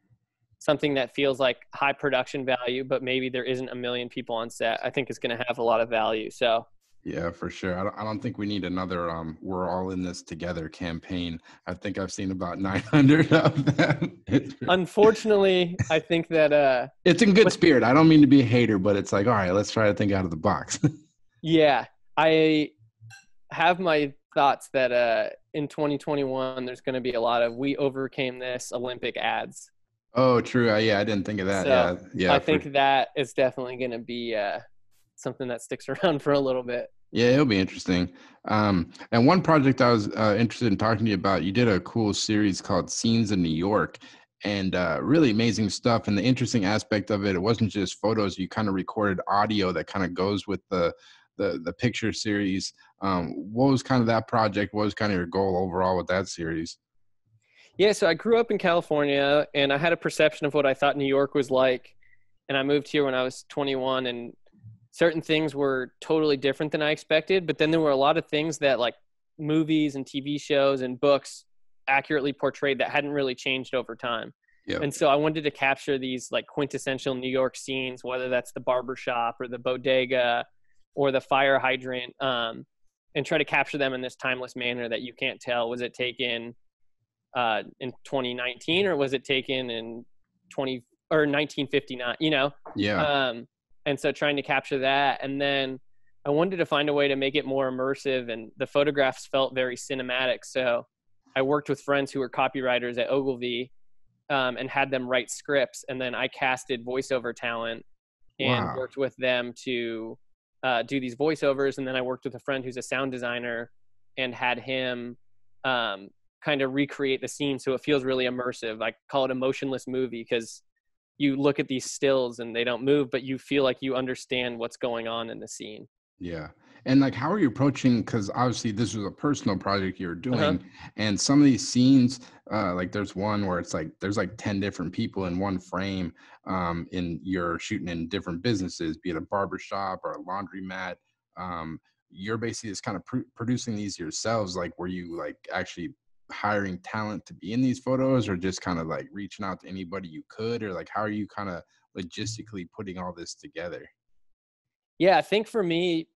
something that feels like high production value, but maybe there isn't a million people on set, I think is going to have a lot of value. So Yeah, for sure. I don't think we need another "we're all in this together" campaign. I think I've seen about 900 of them. unfortunately, I think that It's in good spirit. I don't mean to be a hater, but it's like, all right, let's try to think out of the box. yeah, I have my thoughts that in 2021 there's going to be a lot of "we overcame this" Olympic ads. Oh, true. Yeah, I didn't think of that. So Yeah, yeah, I think that is definitely going to be something that sticks around for a little bit. yeah, it'll be interesting. And one project I was interested in talking to you about, you did a cool series called Scenes in New York, and really amazing stuff. And the interesting aspect of it, it wasn't just photos. You kind of recorded audio that kind of goes with the picture series. What was kind of that project? What was kind of your goal overall with that series? Yeah, so I grew up in California and I had a perception of what I thought New York was like. And I moved here when I was 21 and certain things were totally different than I expected. But then there were a lot of things that like movies and TV shows and books accurately portrayed that hadn't really changed over time. Yeah, And so I wanted to capture these like quintessential New York scenes, whether that's the barber shop or the bodega or the fire hydrant, and try to capture them in this timeless manner that you can't tell. Was it taken in 2019 or was it taken in 20 or 1959, you know? yeah, And so trying to capture that. And then I wanted to find a way to make it more immersive, and the photographs felt very cinematic. So I worked with friends who were copywriters at Ogilvy, and had them write scripts. And then I casted voiceover talent and wow, worked with them to do these voiceovers. And then I worked with a friend who's a sound designer and had him kind of recreate the scene so it feels really immersive. I call it a motionless movie because you look at these stills and they don't move, but you feel like you understand what's going on in the scene. yeah. And like, how are you approaching? Because obviously, this was a personal project you were Uh-huh. doing, and some of these scenes, like there's one where it's like there's like 10 different people in one frame, and you're shooting in different businesses, be it a barber shop or a laundromat. Um, you're basically just kind of producing these yourselves. Like, were you like actually hiring talent to be in these photos, or just kind of like reaching out to anybody you could, or like how are you kind of logistically putting all this together? Yeah, I think for me,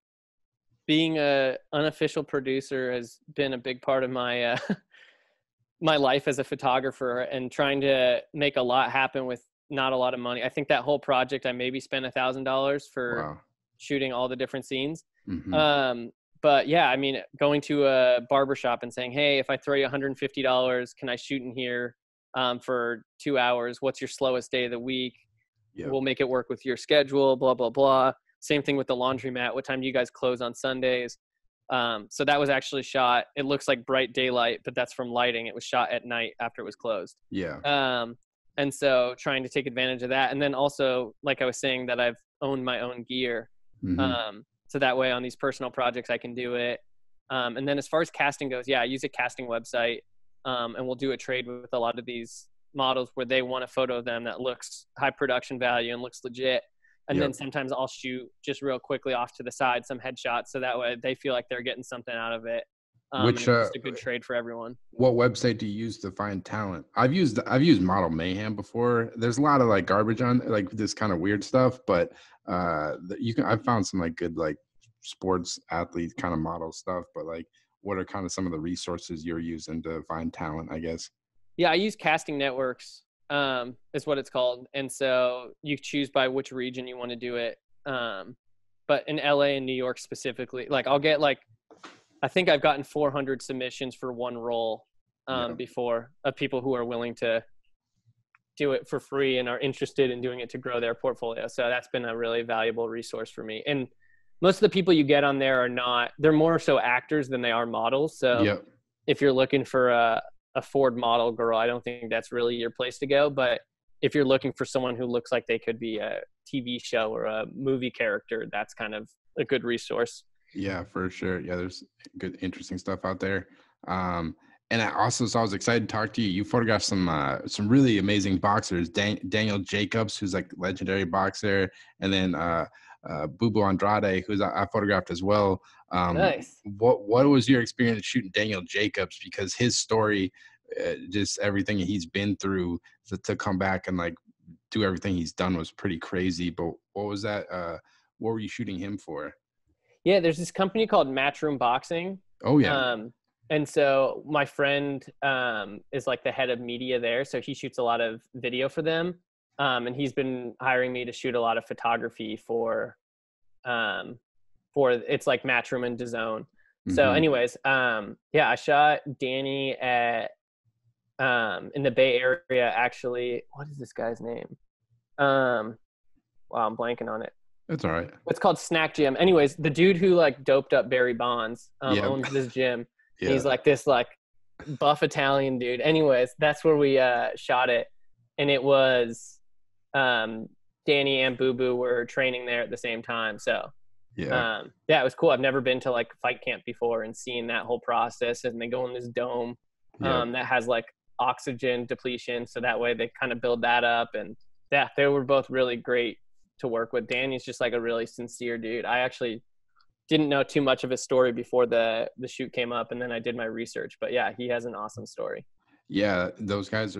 being a unofficial producer has been a big part of my my life as a photographer, and trying to make a lot happen with not a lot of money. I think that whole project I maybe spent $1,000 for Wow. shooting all the different scenes. Hmm. Um, but yeah, I mean, going to a barbershop and saying, "Hey, if I throw you $150, can I shoot in here for 2 hours? What's your slowest day of the week? Yep. We'll make it work with your schedule." Blah blah blah. Same thing with the laundromat. What time do you guys close on Sundays? So that was actually shot. It looks like bright daylight, but that's from lighting. It was shot at night after it was closed. Yeah. And so trying to take advantage of that. And then also, like I was saying, that I've owned my own gear. Hmm. So that way on these personal projects, I can do it. And then as far as casting goes, yeah, I use a casting website, and we'll do a trade with a lot of these models where they want a photo of them that looks high production value and looks legit. And then Yep. sometimes I'll shoot just real quickly off to the side some headshots, so that way they feel like they're getting something out of it. And Which it's just a good trade for everyone. what website do you use to find talent? I've used Model Mayhem before. There's a lot of like garbage on like this kind of weird stuff, but you can I've found some like good like sports athlete kind of model stuff. But like, what are kind of some of the resources you're using to find talent? I guess. Yeah, I use Casting Networks, is what it's called. And so you choose by which region you want to do it. but in LA and New York specifically, like I'll get like, I think I've gotten 400 submissions for one role before, of people who are willing to do it for free and are interested in doing it to grow their portfolio. So that's been a really valuable resource for me. And most of the people you get on there are not, they're more so actors than they are models. So if you're looking for a Ford model girl, I don't think that's really your place to go. But if you're looking for someone who looks like they could be a TV show or a movie character, that's kind of a good resource. Yeah, for sure. Yeah, there's good, interesting stuff out there. And so I was excited to talk to you. You photographed some really amazing boxers. Daniel Jacobs, who's like legendary boxer, and then Bubu Andrade, who's I photographed as well. Nice. What was your experience shooting Daniel Jacobs? Because his story, just everything he's been through to come back and like do everything he's done was pretty crazy. But what was that? What were you shooting him for? Yeah, there's this company called Matchroom Boxing. Oh yeah. And so my friend is like the head of media there. So he shoots a lot of video for them. And he's been hiring me to shoot a lot of photography for it's like Matchroom and DAZN. So anyways, yeah, I shot Danny at in the Bay Area, actually. What is this guy's name? Wow, I'm blanking on it. It's all right. It's called Snack Gym. Anyways, the dude who like doped up Barry Bonds owns this gym. Yeah. He's like this like buff Italian dude. Anyways, that's where we shot it. And it was Danny and Boo Boo were training there at the same time. So yeah, it was cool. I've never been to like fight camp before and seeing that whole process. And they go in this dome that has like oxygen depletion. So that way they kind of build that up. And yeah, they were both really great to work with. Danny's just like a really sincere dude. I actually didn't know too much of his story before the shoot came up, and then I did my research. But yeah, he has an awesome story. Yeah, those guys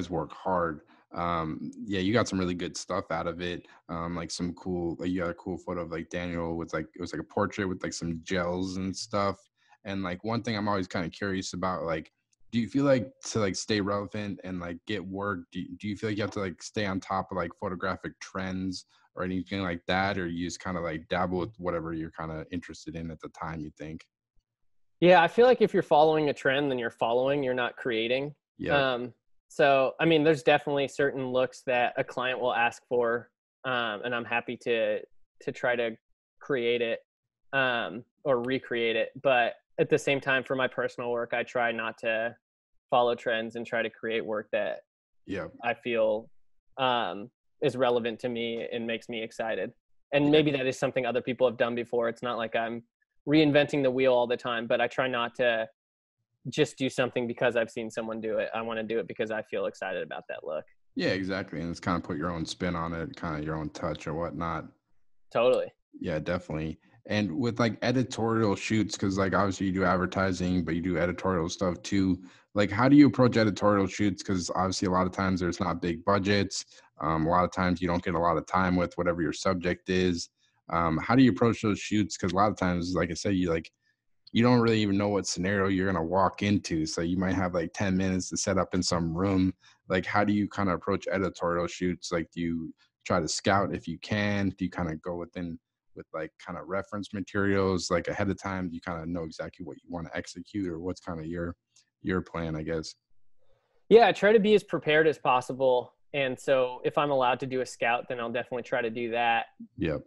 work hard. Yeah, you got some really good stuff out of it. Like some cool, like you got a cool photo of like Daniel with like, it was like a portrait with like some gels and stuff. And like one thing I'm always kind of curious about, like, do you feel like to like stay relevant and like get work, do you feel like you have to like stay on top of like photographic trends or anything like that, or you just kind of like dabble with whatever you're kind of interested in at the time, you think? Yeah, I feel like if you're following a trend, then you're not creating. Yeah. So, I mean, there's definitely certain looks that a client will ask for, and I'm happy to try to create it or recreate it. But at the same time, for my personal work, I try not to follow trends and try to create work that I feel is relevant to me and makes me excited. And maybe that is something other people have done before. It's not like I'm reinventing the wheel all the time, but I try not to just do something because I've seen someone do it. I want to do it because I feel excited about that look. Yeah, exactly. And it's kind of put your own spin on it, kind of your own touch or whatnot. Totally. Yeah, definitely. And with like editorial shoots, because like obviously you do advertising, but you do editorial stuff too. Like, how do you approach editorial shoots? Because obviously a lot of times there's not big budgets. A lot of times you don't get a lot of time with whatever your subject is. How do you approach those shoots? Because a lot of times, like I said, you don't really even know what scenario you're going to walk into. So you might have like 10 minutes to set up in some room. Like, how do you kind of approach editorial shoots? Like, do you try to scout if you can? Do you kind of go within with like kind of reference materials like ahead of time? Do you kind of know exactly what you want to execute, or what's kind of your plan, I guess? Yeah, I try to be as prepared as possible. And so if I'm allowed to do a scout, then I'll definitely try to do that. Yep.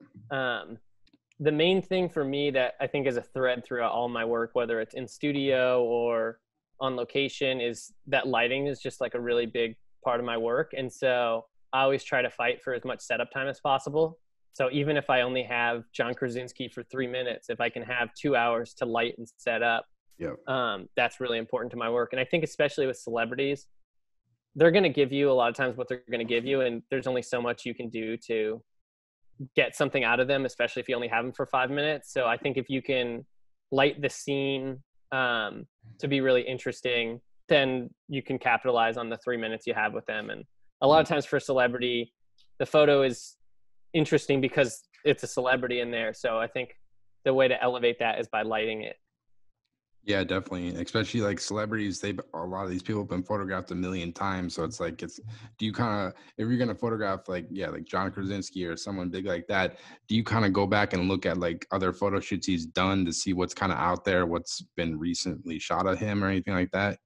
The main thing for me that I think is a thread throughout all my work, whether it's in studio or on location, is that lighting is just like a really big part of my work. And so I always try to fight for as much setup time as possible. So even if I only have John Krasinski for 3 minutes, if I can have 2 hours to light and set up, that's really important to my work. And I think especially with celebrities, they're going to give you a lot of times what they're going to give you. And there's only so much you can do to get something out of them, especially if you only have them for 5 minutes. So I think if you can light the scene to be really interesting, then you can capitalize on the 3 minutes you have with them. And a lot of times for a celebrity, the photo is interesting because it's a celebrity in there. So I think the way to elevate that is by lighting it. Yeah, definitely. Especially like celebrities, a lot of these people have been photographed a million times. So it's like do you kind of, if you're gonna photograph like like John Krasinski or someone big like that, do you kind of go back and look at like other photo shoots he's done to see what's kind of out there, what's been recently shot of him or anything like that?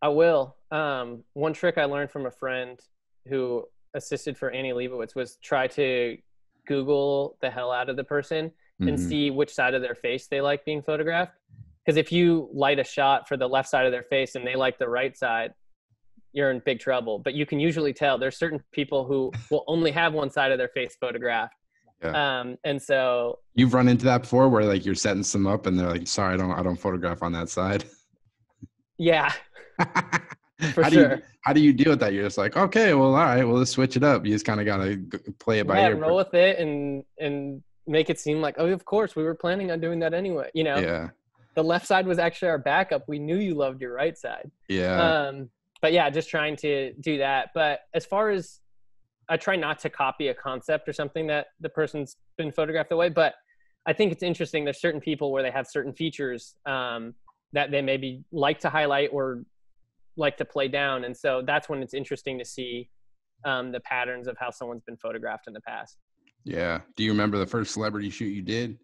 I will. One trick I learned from a friend who assisted for Annie Leibovitz was try to Google the hell out of the person and Hmm. see which side of their face they like being photographed. Because if you light a shot for the left side of their face and they like the right side, you're in big trouble. But you can usually tell there's certain people who will only have one side of their face photographed. Yeah. And so, You've run into that before where like you're setting some up and they're like, sorry, I don't photograph on that side. yeah, for How do sure. you deal with that? You're just like, okay, well, all right, well, let's switch it up. You just kind of gotta play it by Yeah, ear. roll with it and make it seem like, oh, of course, we were planning on doing that anyway. Yeah, The left side was actually our backup. We knew you loved your right side. yeah, But yeah, just trying to do that. But as far as I try not to copy a concept or something that the person's been photographed away, but I think it's interesting. There's certain people where they have certain features that they maybe like to highlight or like to play down. And so that's when it's interesting to see the patterns of how someone's been photographed in the past. yeah. Do you remember the first celebrity shoot you did?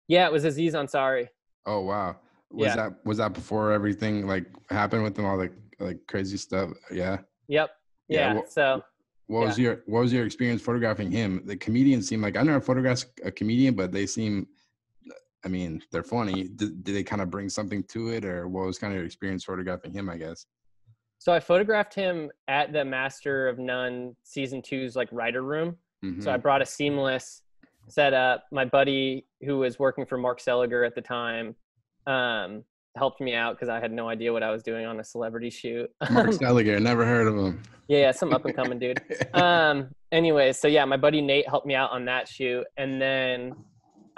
Yeah, it was Aziz Ansari. Oh wow, Yeah. was that before everything like happened with them, all the like crazy stuff? Yeah, Yep. yeah. Yeah. So What was your experience photographing him? The comedians seem like, I never photographed a comedian, but they seem, I mean, they're funny. Did they kind of bring something to it, or what was kind of your experience photographing him, I guess? So I photographed him at the Master of None season 2's like writer room. So I Hmm. brought a seamless setup. My buddy who was working for Mark Seliger at the time helped me out because I had no idea what I was doing on a celebrity shoot. Mark Seliger, never heard of him. Yeah, some up and coming dude. Anyways, so yeah, my buddy Nate helped me out on that shoot. And then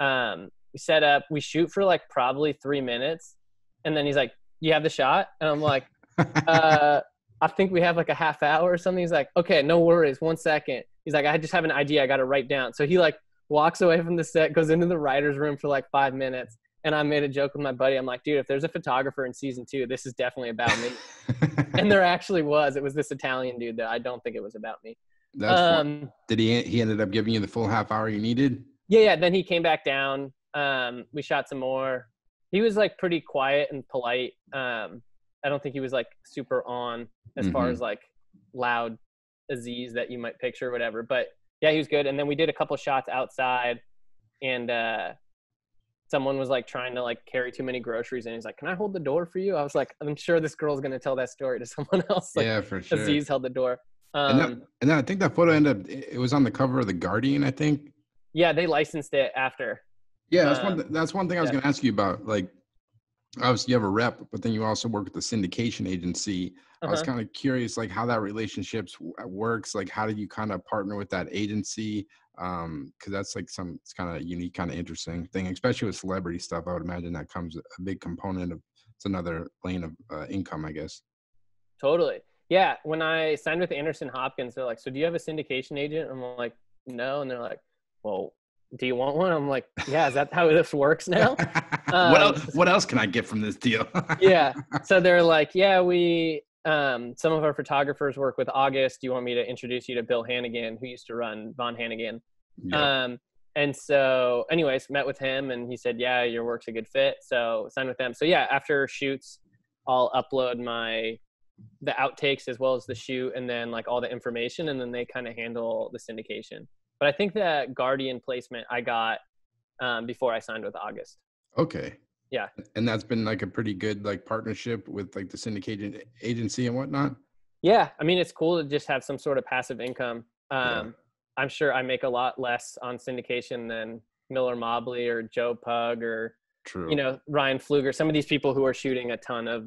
we set up, we shoot for like probably 3 minutes. And then he's like, you have the shot? And I'm like, I think we have like a half hour or something. He's like, okay, no worries. 1 second. He's like, I just have an idea. I got to write down. So he like walks away from the set, goes into the writer's room for like 5 minutes. And I made a joke with my buddy. I'm like, dude, if there's a photographer in season 2, this is definitely about me. And there actually was. It was this Italian dude that I don't think it was about me. That's fun. Did he ended up giving you the full half hour you needed? Yeah. Then he came back down. We shot some more. He was like pretty quiet and polite. I don't think he was like super on as far as like loud Aziz that you might picture or whatever. But yeah, he was good. And then we did a couple shots outside, and someone was like trying to like carry too many groceries, and he's like, "Can I hold the door for you?" I was like, "I'm sure this girl's gonna tell that story to someone else." Like, Yeah, for sure. Aziz held the door. And then I think that photo ended up, it was on the cover of The Guardian, I think. Yeah, they licensed it after. Yeah, that's one thing I was yeah. going to ask you about. Like, obviously you have a rep, but then you also work with the syndication agency. I was kind of curious, like how that relationships works. Like, how do you kind of partner with that agency? Because that's like it's kind of unique, kind of interesting thing, especially with celebrity stuff. I would imagine that comes a big component of, it's another lane of income, I guess. Totally. Yeah. When I signed with Anderson Hopkins, they're like, "So do you have a syndication agent?" I'm like, "No." And they're like, "Well, do you want one?" I'm like, "Yeah, is that how this works now?" What else can I get from this deal? Yeah. So they're like, "Yeah, we some of our photographers work with August. Do you want me to introduce you to Bill Hannigan, who used to run Von Hannigan?" Yeah. And so anyways, met with him, and he said, "Yeah, your work's a good fit." So signed with them. So yeah, after shoots, I'll upload the outtakes as well as the shoot, and then like all the information, and then they kind of handle the syndication. But I think that Guardian placement I got before I signed with August. Okay. Yeah. And that's been like a pretty good like partnership with like the syndication agency and whatnot. Yeah. I mean, it's cool to just have some sort of passive income. Yeah. I'm sure I make a lot less on syndication than Miller Mobley or Joe Pug or, True. Ryan Fluger, some of these people who are shooting a ton of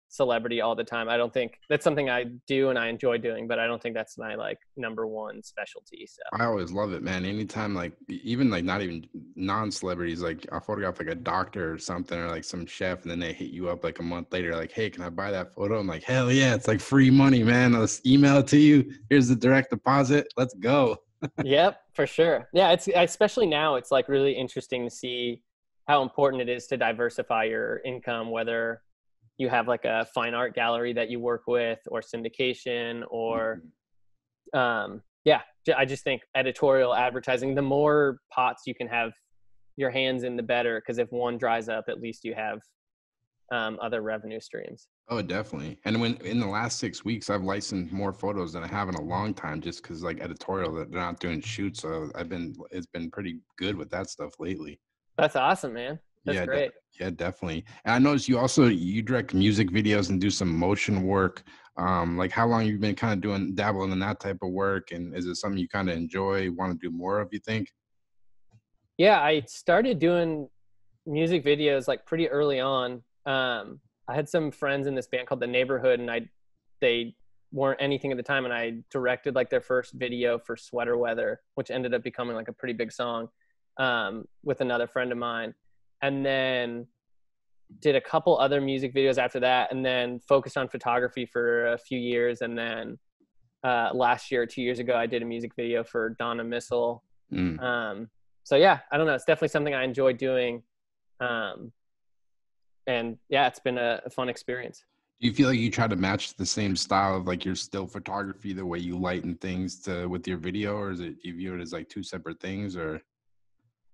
celebrity all the time. I don't think that's something I do and I enjoy doing, but I don't think that's my like number one specialty. So I always love it, man. Anytime, like even like not even non-celebrities, like I photograph like a doctor or something or like some chef, and then they hit you up like a month later, like, "Hey, can I buy that photo?" I'm like, "Hell yeah, it's like free money, man. Let's email it to you. Here's the direct deposit. Let's go." Yep, for sure. Yeah, it's especially now it's like really interesting to see how important it is to diversify your income, whether you have like a fine art gallery that you work with or syndication or yeah, I just think editorial advertising, the more pots you can have your hands in, the better, because if one dries up, at least you have other revenue streams. Oh, definitely. And when in the last 6 weeks, I've licensed more photos than I have in a long time, just because like editorial that they're not doing shoots. So it's been pretty good with that stuff lately. That's awesome, man. That's Yeah, great. yeah, definitely. And I noticed you direct music videos and do some motion work. Like how long you've been kind of dabbling in that type of work, and is it something you kind of enjoy, want to do more of, you think? Yeah, I started doing music videos like pretty early on. I had some friends in this band called The Neighborhood, and they weren't anything at the time, and I directed like their first video for Sweater Weather, which ended up becoming like a pretty big song, with another friend of mine. And then did a couple other music videos after that, and then focused on photography for a few years. And then last year, 2 years ago, I did a music video for Donna Missile. So yeah, I don't know. It's definitely something I enjoy doing. And yeah, it's been a fun experience. Do you feel like you try to match the same style of like your still photography, the way you lighten things with your video, or do you view it as like two separate things, or?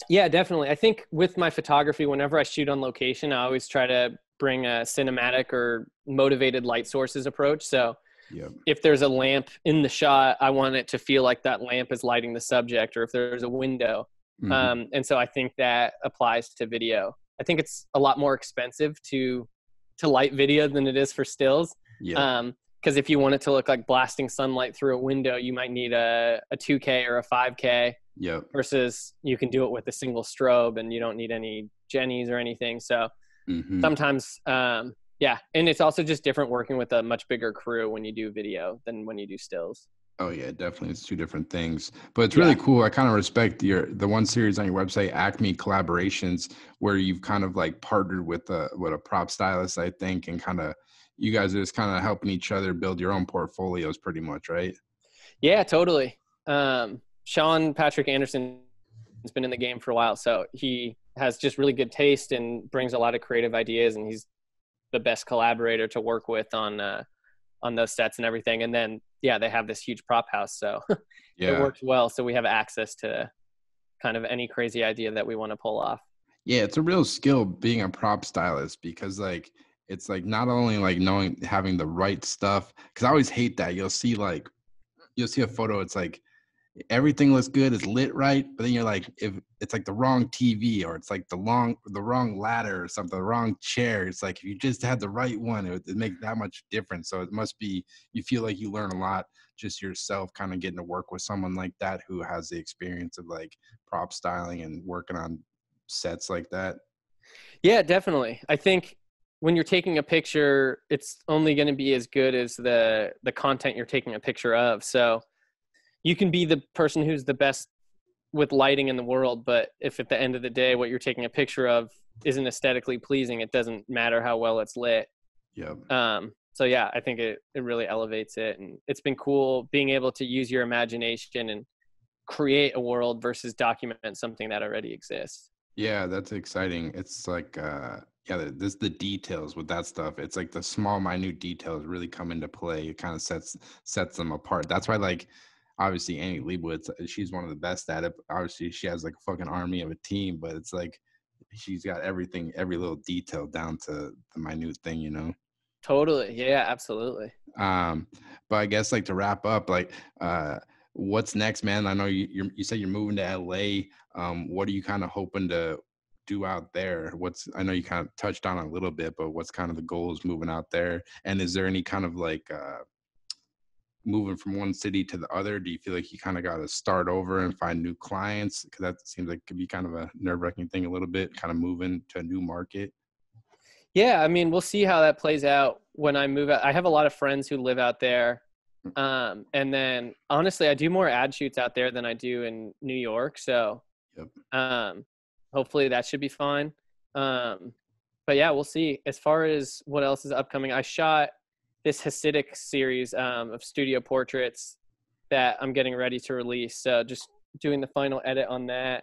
Yeah, definitely. I think with my photography, whenever I shoot on location, I always try to bring a cinematic or motivated light sources approach. So if there's a lamp in the shot, I want it to feel like that lamp is lighting the subject, or if there's a window. And so I think that applies to video. I think it's a lot more expensive to light video than it is for stills. Because if you want it to look like blasting sunlight through a window, you might need a 2K or a 5K. Versus you can do it with a single strobe and you don't need any Jennies or anything. So sometimes, yeah. And it's also just different working with a much bigger crew when you do video than when you do stills. Oh yeah, definitely. It's two different things, but it's really cool. I kind of respect the one series on your website, Acme Collaborations, where you've kind of like partnered with a prop stylist, I think, and kind of you guys are just kind of helping each other build your own portfolios pretty much, right? Yeah, totally. Sean Patrick Anderson has been in the game for a while, so he has just really good taste and brings a lot of creative ideas, and he's the best collaborator to work with on those sets and everything. And then yeah, they have this huge prop house, so it works well. So we have access to kind of any crazy idea that we want to pull off. Yeah, it's a real skill being a prop stylist, because like it's like not only like having the right stuff, because I always hate that you'll see a photo, it's like everything looks good, it's lit right, but then you're like, if it's like the wrong TV, or it's like the wrong ladder or something, the wrong chair, it's like if you just had the right one, it would make that much difference. So it must be, you feel like you learn a lot just yourself kind of getting to work with someone like that who has the experience of like prop styling and working on sets like that. Yeah, definitely. I think when you're taking a picture, it's only going to be as good as the content you're taking a picture of. So you can be the person who's the best with lighting in the world, but if at the end of the day what you're taking a picture of isn't aesthetically pleasing, it doesn't matter how well it's lit. So yeah, I think it really elevates it, and it's been cool being able to use your imagination and create a world versus document something that already exists. Yeah, that's exciting. It's like this the details with that stuff. It's like the small minute details really come into play. It kind of sets them apart. That's why, like, obviously Annie Leibovitz, she's one of the best at it. Obviously she has like a fucking army of a team, but it's like she's got everything, every little detail down to the minute thing, you know? Totally. Yeah, absolutely. But I guess like to wrap up, like what's next, man? I know you said you're moving to LA. What are you kind of hoping to do out there? I know you kind of touched on it a little bit, but what's kind of the goals moving out there? And is there any kind of like moving from one city to the other? Do you feel like you kind of got to start over and find new clients? Because that seems like it could be kind of a nerve-wracking thing a little bit, kind of moving to a new market. Yeah, I mean, we'll see how that plays out when I move out. I have a lot of friends who live out there. And then honestly, I do more ad shoots out there than I do in New York. So hopefully that should be fine. But yeah, we'll see. As far as what else is upcoming, I shot this Hasidic series of studio portraits that I'm getting ready to release. So just doing the final edit on that.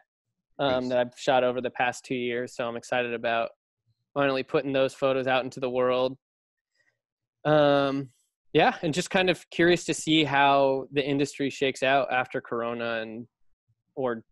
Nice. that I've shot over the past 2 years. So I'm excited about finally putting those photos out into the world. Yeah, and just kind of curious to see how the industry shakes out after Corona, or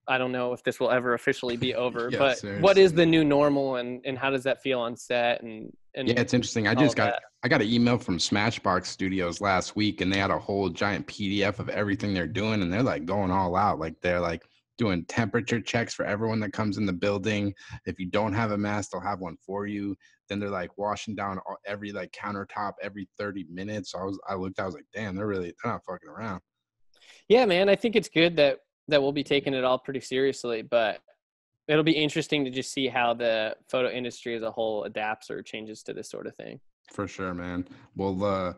I don't know if this will ever officially be over, Yeah, but what is seriously. the new normal, and how does that feel on set, and Yeah, it's interesting. all of that? I got an email from Smashbox Studios last week, and they had a whole giant PDF of everything they're doing, and they're like going all out. Like they're like doing temperature checks for everyone that comes in the building. If you don't have a mask, they'll have one for you. Then they're like washing down every like countertop every 30 minutes. So I looked, I was like, damn, they're not fucking around. Yeah, man, I think it's good that we'll be taking it all pretty seriously, but it'll be interesting to just see how the photo industry as a whole adapts or changes to this sort of thing. For sure, man. Well,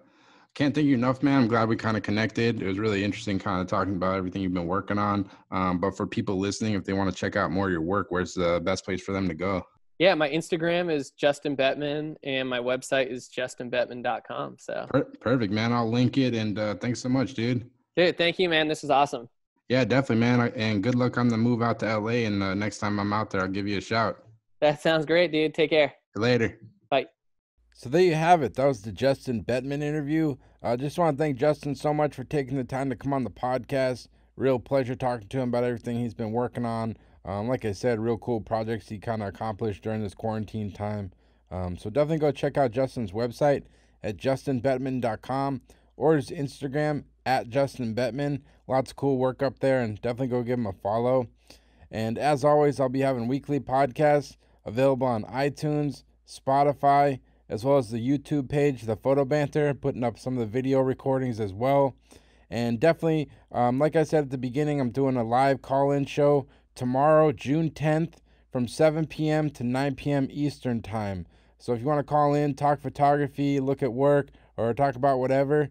can't thank you enough, man. I'm glad we kind of connected. It was really interesting kind of talking about everything you've been working on. But for people listening, if they want to check out more of your work, where's the best place for them to go? Yeah, my Instagram is Justin Bettman, and my website is justinbettman.com. So Perfect, man. I'll link it. And thanks so much, dude. dude, thank you, man. This is awesome. Yeah, definitely, man. And good luck on the move out to LA. And next time I'm out there, I'll give you a shout. That sounds great, dude. Take care. Later. Bye. So there you have it. That was the Justin Bettman interview. I just want to thank Justin so much for taking the time to come on the podcast. Real pleasure talking to him about everything he's been working on. Like I said, real cool projects he kind of accomplished during this quarantine time. So definitely go check out Justin's website at justinbettman.com or his Instagram at justinbettman. Lots of cool work up there, and definitely go give him a follow. And as always, I'll be having weekly podcasts available on iTunes, Spotify, as well as the YouTube page, The Photo Banter, putting up some of the video recordings as well. And definitely, like I said at the beginning, I'm doing a live call-in show tomorrow, June 10th, from 7 p.m. to 9 p.m. Eastern Time. So if you want to call in, talk photography, look at work, or talk about whatever,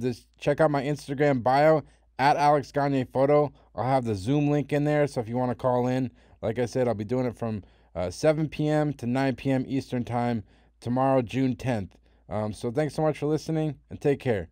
just check out my Instagram bio, at Alex Gagne Photo. I'll have the Zoom link in there, so if you want to call in, like I said, I'll be doing it from 7 p.m. to 9 p.m. Eastern Time tomorrow, June 10th. So thanks so much for listening, and take care.